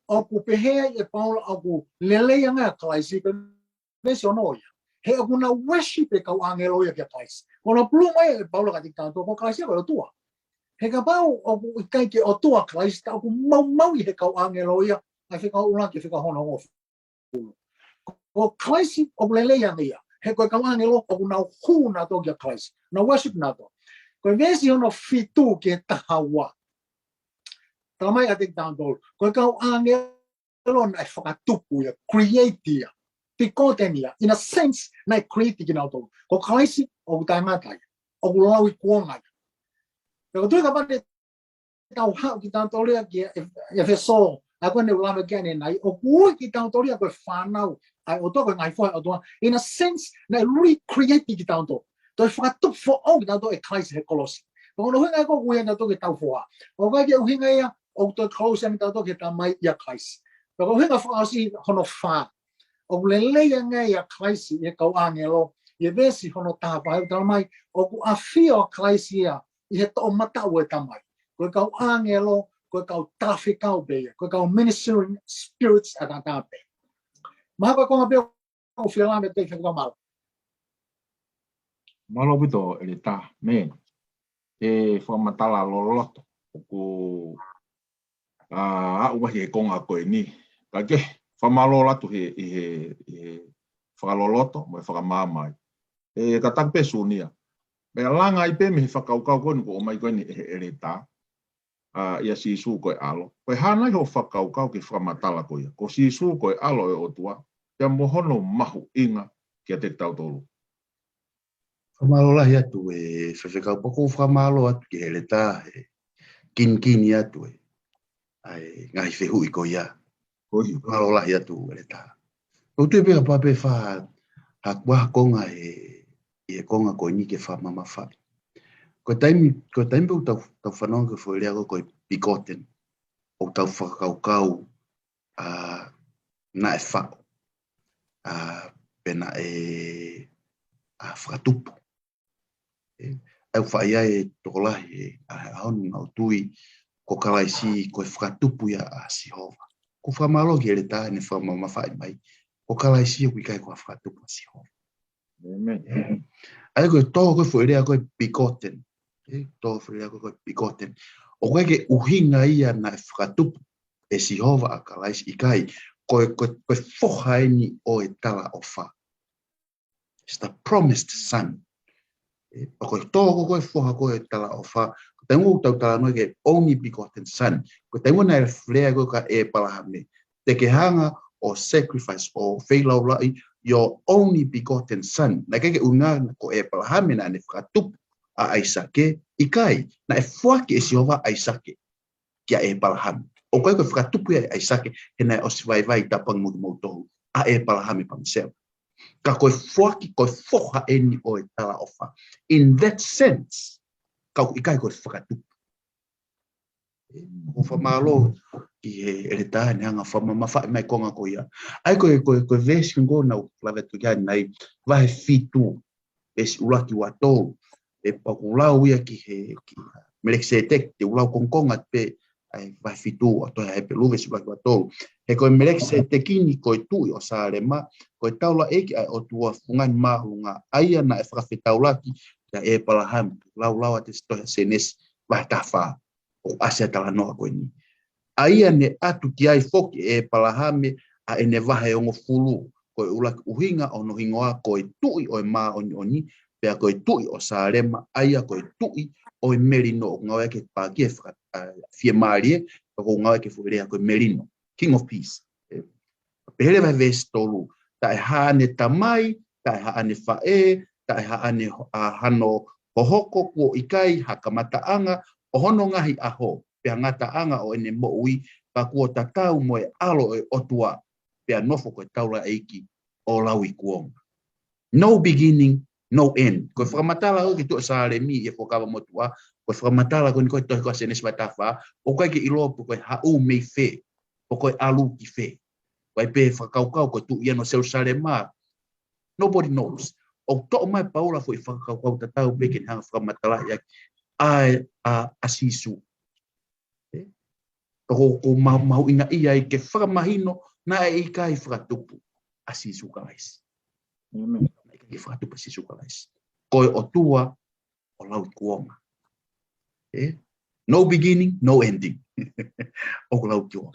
O ku pehe e Paulo o ku lele nga klaisi ko mesiono ya. He o na worship e ka angelo ya ka klaisi. Ko no pluma e Paulo ka dikta to ko klaisi ko tua. He ka pau o ku kai ke o tua klaisi ta ku mau he ka angelo ya. Ai fica una que fica hono of. O klaisi o lele ia he koe kauangelo o na huna to kia klaisi na worship na to koe vesi ono fitu ke tahawa tamai a tik down koe kauangelo na whakatupu ia create ia pikotenia in a sense na create ki na to ko klaisi o tangata o lawi kuonga pero tu ka pate tau hau ki tanto ria ki e feso ako ne ulama gane nai o ku ki tanto ria ko whanau ai o toko ngai foi o toa in a sense na recreate ki tanto to whakatupu fo o ki tanto e klaisi he kolosi ko no hinga ko kuia na to ki tau foa o kai ke uhinga ia o to close mi tanto ki tamai ia klaisi ko hinga whakasi hono wha o lele nga ia klaisi e kau angelo e vesi hono tāpai tamai o ku afio klaisi ia i he to mata o tamai ko kau angelo ko kau trafikau be ko kau ministering spirits at atape Mahapa ko ngabe o filame te whakau malo. Malo bito ele ta men. E whamatala loloto. Ku uwahi e konga koe ni. Kake whamalo latu he whakaloloto mo e whakamamai. E ka takpe sunia. Me langa i pe me whakaukau koe ko o mai koe ni ele ta. Ia sisu koe alo. Koe hana ho whakaukau ki whamatala koe. Ko sisu koe alo e o tua. Pea mohono mahu inga kia te tau tolu. Whamalo lahi atu e whewhekau poko whamalo atu ki hele tā he kinkini atu e. Ai ngahi whehu i ko ia. Whamalo lahi atu hele tā. Kau tue peka pape wha hakua konga e konga koe ni ke whamama whai. Ko taimi u tau whanonga ko whaerea ko pikoten. O tau whakaukau na e whao. Pena e whakatupu. Au whaia e tokolahi e ahonu ngau tui ko kalaisi ko e whakatupu ia a Sihova. Ko whamalo ki ele tā ne whamama whai mai. Ko kalaisi e kuikai ko a whakatupu a Sihova. Amen. Ai koe tō koe whaerea koe pikoten. Tō whaerea koe pikoten. O koe ke uhinga ia na e whakatupu e Sihova a kalaisi i kai. Koe whohaini o e tala o wha. It's the promised son. O koe tōko koe whoha koe e tala o wha. Ko tengu tau tala noe ke only begotten son. Ko tengu na e whlea koe ka e palahame. Te ke hanga o sacrifice o whailau lai your only begotten son. Na keke unga ko e palahame na ne whakatupu a Aisake i kai. Na e whaki e Sihova Aisake kia e palahame. O koe koe whakatupu e Aisake he nai o siwaiwai tapang mutu tohu a e palahame pamiseo. Ka koe whaki koe whoha eni o e tala ofa. In that sense, kau ikai koe whakatupu. O whamalo ki he ereta ne hanga whamamawhai mai konga ko ia. Ai koe vesi ngo na uklavetu kia nai wahe fitu esi uraki watou e pakulau ia ki he Meleksetek te ulau kongkonga pe ai vai fitu to ai pelu vesi vai to he ko melek se te kini ko tu o sale ma ko taula eki ai o tua fungan mahunga aia na e whakawhetaulaki ya e palaham lau ate sto senes vai tafa o asia tala noa ko ni aia ne atu ki ai foki e palahame a ene vahe ongo fulu ko ula uhinga ono hingoa ko tui o ma oni pe ko tui o sale ma aia ko tui o merino ngawe ke pa ki fie marie ko ngawe ke fuere ko merino king of peace pele vai vestolu tai hane tamai tai hane fae tai hane hano hohoko ko ikai hakamata anga ohono ngahi aho pe ngata anga o ene moui pa ko tatau mo alo e otua pe nofo ko taula eiki o lawi kuong no beginning no end ko framatala o ki to sale mi e fokava motua ko framatala ko to ko senes batafa o ko ki ilo ko ha u me fe o ko alu ki fe vai pe fakau ko tu ia no Jerusalema nobody knows o to mai paula foi fakau tatau beken hang framatala ya ai asisu ko mau ina ia ke framahino na e kai fratupu asisu guys Amen. Ke fratupu asisu guys ko o tua o lau kuoma no beginning no ending o lau kuoma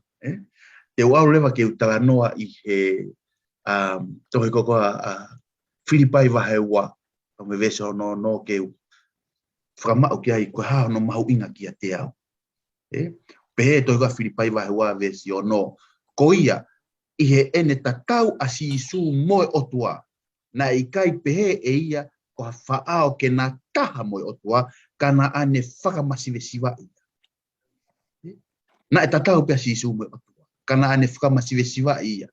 te wau leva ke utala noa i he tohe koko Filipai wahewa o me veso no ke frama o kia i ko ha no mau inga kia te au pe to ga Filipai wahewa vesi o no ko ia i he ene tatau asisu moe otua na i kai pehe e ia ko whaao ke na taha moe otua kana ane whakamasiwesiwa ia na e tatau pe asisu moe otua kana ane whakamasiwesiwa ia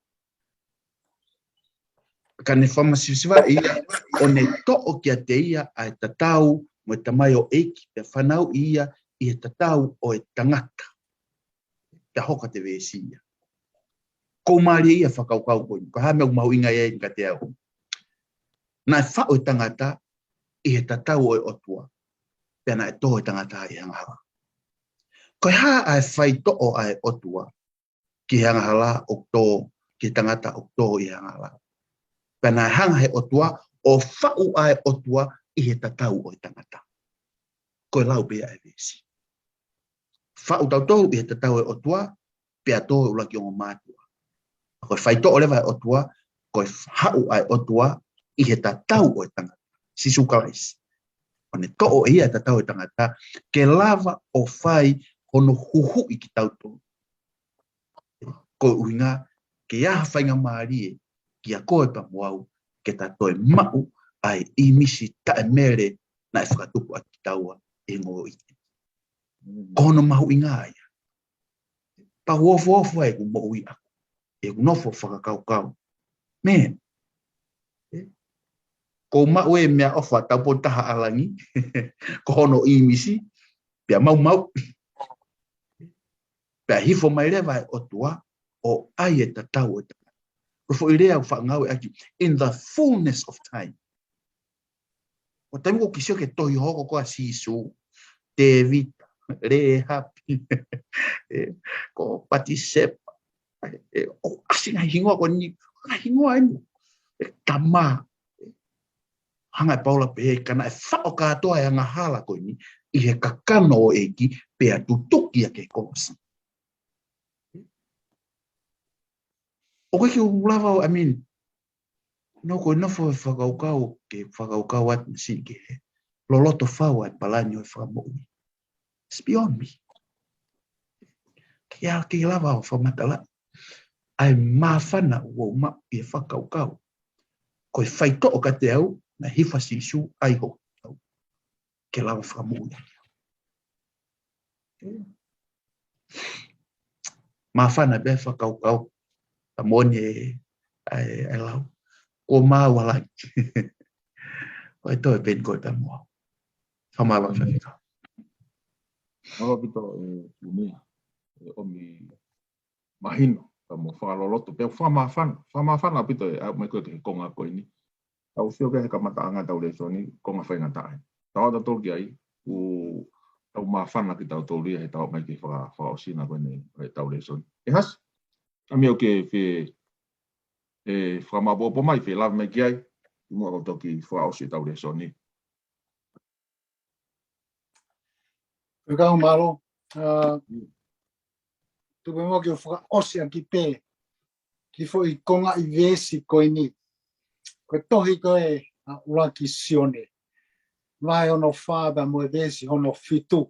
kana whakamasiwesiwa ia o ne to'o kia te ia a e tatau mo e tamai o eiki pe whanau ia i he tatau o e tangata te hoka te wesia ko maari ia whakaukau ko hame o mau inga e ka te au na e whao e tangata i he tatau o e otua pena e toho e tangata i hangahala ko ha a e whai to'o a e otua ki hangahala o tō ki tangata o tō i hangahala pena e hanga he otua o whao a e otua i he tatau o e tangata ko e lau pia e vesi whao tau tō i he tatau e otua pia tō e ulaki o mātua ko fai to ole vai otua ko hau ai otua i he tatau o tangata sisu kalais one to o ia tatau o tangata ke lava o fai hono huhu i ki tauto ko uinga ke ia whainga maari ki a koe pa moau ke tatoi mau ai i misi ta e mere na e whakatupu a ki taua e ngō i kono mahu inga ia pa uofu ai ku mo ui aku e nofo whakakaukau. Man, ko mau e mea ofa taupo taha alangi, ko hono i misi, pia mau, pia hifo mai rewa e otua, o ai e tatau e tatau. Rufo i rea whangau e aki, in the fullness of time. O taimu ko kisio ke tohi hoko koa sisu, te vita, re hapi, ko pati sepa, o asinga hingoa ko ni hingoa inu tama hanga paula pe kana e whao katoa e anga hala ko ni i he kakano o eki pe a tutuki a ke kosi o koe ki ulava I mean no ko nofo e whakaukau ke whakaukau at si ke loloto whau ai palanyo e whakamoui it's beyond me ki lava o whamatala ai mawhana ua uma i e whakaukau. Ko e whaito o ka te au, na hifa sisu ai ho. Ke lawa whakamui. Mawhana bea whakaukau, ta mone e lau. Ko mawalai. Ko e toi ben koe pa mua. Whamawa whakikau. Awa pito umi, omi mahino. Mo whakaloloto, pia whamawhana pito e au mai koe ke konga koe ni. Au whio ke he kamata anga tau le so ni konga whainga tae. Tau da tolki ai, tau mawhana ki tau tōria he tau mai ki whaosina koe nei he tau le soni. E has, ami o ke e whamapopo mai whi lawe mai ki ai, i mua koto ki whaosi tau le soni. E kau malo, tupe mo ki o whaosi a ki pē, ki fo i konga i vesi koe ni. Koe tohi koe a ura ki sione. Vai hono whāba mo e vesi hono fitu.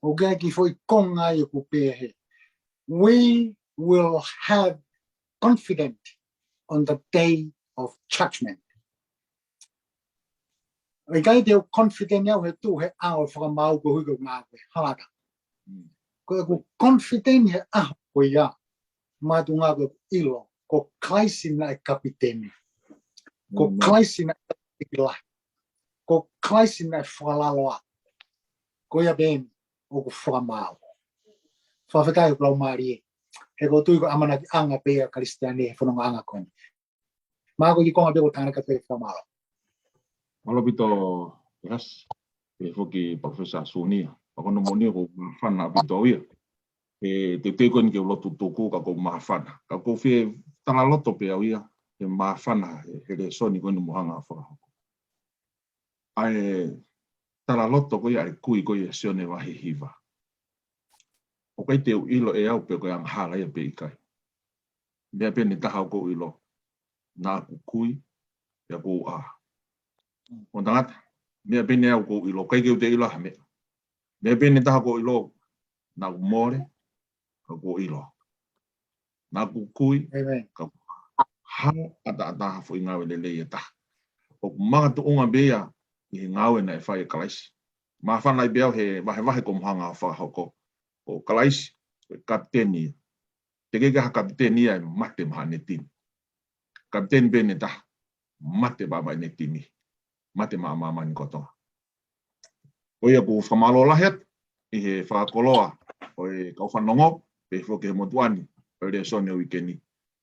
O kia ki fo i konga i ku pēhe. We will have confidence on the day of judgment. E kai te o confident iau he tū he ao whakamau ko hui ko ngā koe hāraka. Ko e ko confident he aho koe ia. Mātu ngā koe ilo. Ko klaisina e kapitene. Ko klaisina e kapitela. Ko klaisina e whalaloa. Ko ia bēmi o ko whakamau. Whawhetai o klau maari e. He ko tui ko amana ki anga pēa karistiane he whanonga anga koni. Mā ko ki konga pēo tāna ka pēa whakamau. Malopito, yes, e foki Professor Sunia. Pakono moni ko whana pito ia. E te tekoni ke lotu tōku ka ko mawhana. Ka ko whie tala loto pēa ia. He mawhana he re soni koni mohanga whakahoko. Ai tala loto ko ia e kui ko ia sione wahi hiva. O kai te ilo e au pe ko ang hala ia pe ikai. Mea pe ni taha ko ilo. Nā ku kui, ia ko a. O tangata, mea pe ni au ko ilo. Kai keu te ilo ha mea. Mea pe ni taha ko ilo. Nā ku more, ka ko ilo. Nā ku kui, ka ko hao ata hafo i ngawe le leia taha. O mga tu unga bea, i ngawe na e whai e kalaisi. Maa whanai beau he wahe ko mohanga whakahoko. O kalaisi, kapiteni. Te keka kapiteni e mate maha ne tini. Kapiteni bene taha, mate baba ne tini. Mate maa mama ni kotoa. O ia ku whamalo lahet, i he whakakoloa, o e kau whanongo, pe whoke he motuani, o rea sone o wikeni.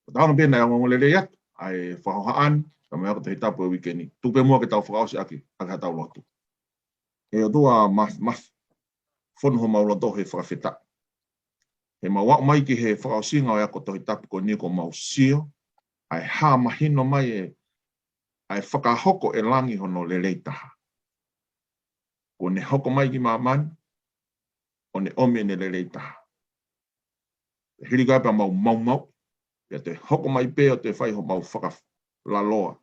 O tahono pēnei au ngolele iat, ai whahohaan, ka mea koto he tapu o wikeni. Tupe mua ke tau whakaosi aki ha tau lotu. E o tua whonuho mauloto he whakawhita. He mawa mai ki he whakaosinga o ako tohi tapu ko ni ko mausio, ai ha mahino mai e ai whakahoko e langi hono le leitaha. Ko ne hoko mai ki mamani, o ne ome ne le leitaha. Hiri kai pa mau, ia te hoko mai pe o te whai ho mau whakalaloa.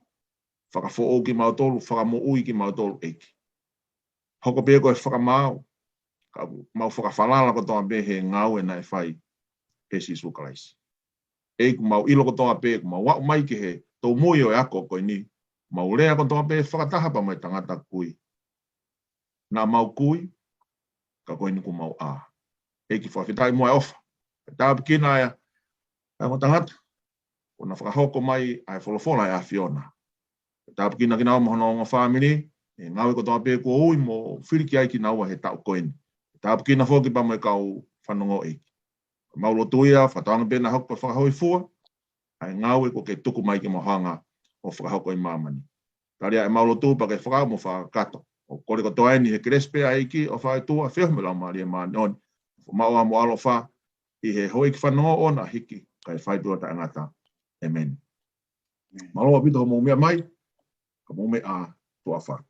Whakafo o ki mautolu, whakamo ui ki mautolu eiki. Hoko pe ko e whakamau, ka mau whakawhalala ko toa pe he ngau e nai whai e si sukalaisi. Eiku mau ilo ko toa pe, mau wau mai ki he tau mui o e ako koe ni, mau rea ko toa pe whakataha pa mai tangata kui. Nā mau kui, ka koe ni ku mau a. Eiki whawhitai mua e ofa. Tāpu kina ia, ai mo tangata, o na whakahoko mai ai wholofona e a Fiona. Tāpu kina ki nao mohono o ngā whāmini, e ngawe ko toa pe ko ui mo whiriki ai ki naua he tau koeni. Tāpu kina whoki pa mai kau whanongo eiki. Maulo tuia, whataanga pēna hoko pa whakahoi fua, ai ngawe ko ke tuku mai ki mohanga o whakahoko i mamani. Taria e maulo tuu pa ke whakao mo whakato. O kore ko toa ni he krespe a eiki o whae tua, whiahme lau maari e maani on. Maua mo alo wha, i he hoi ki whanongo o na hiki, kai whaitua ta angata. Amen. Maloa pito ho mō mea mai, ka mō mea tua wha.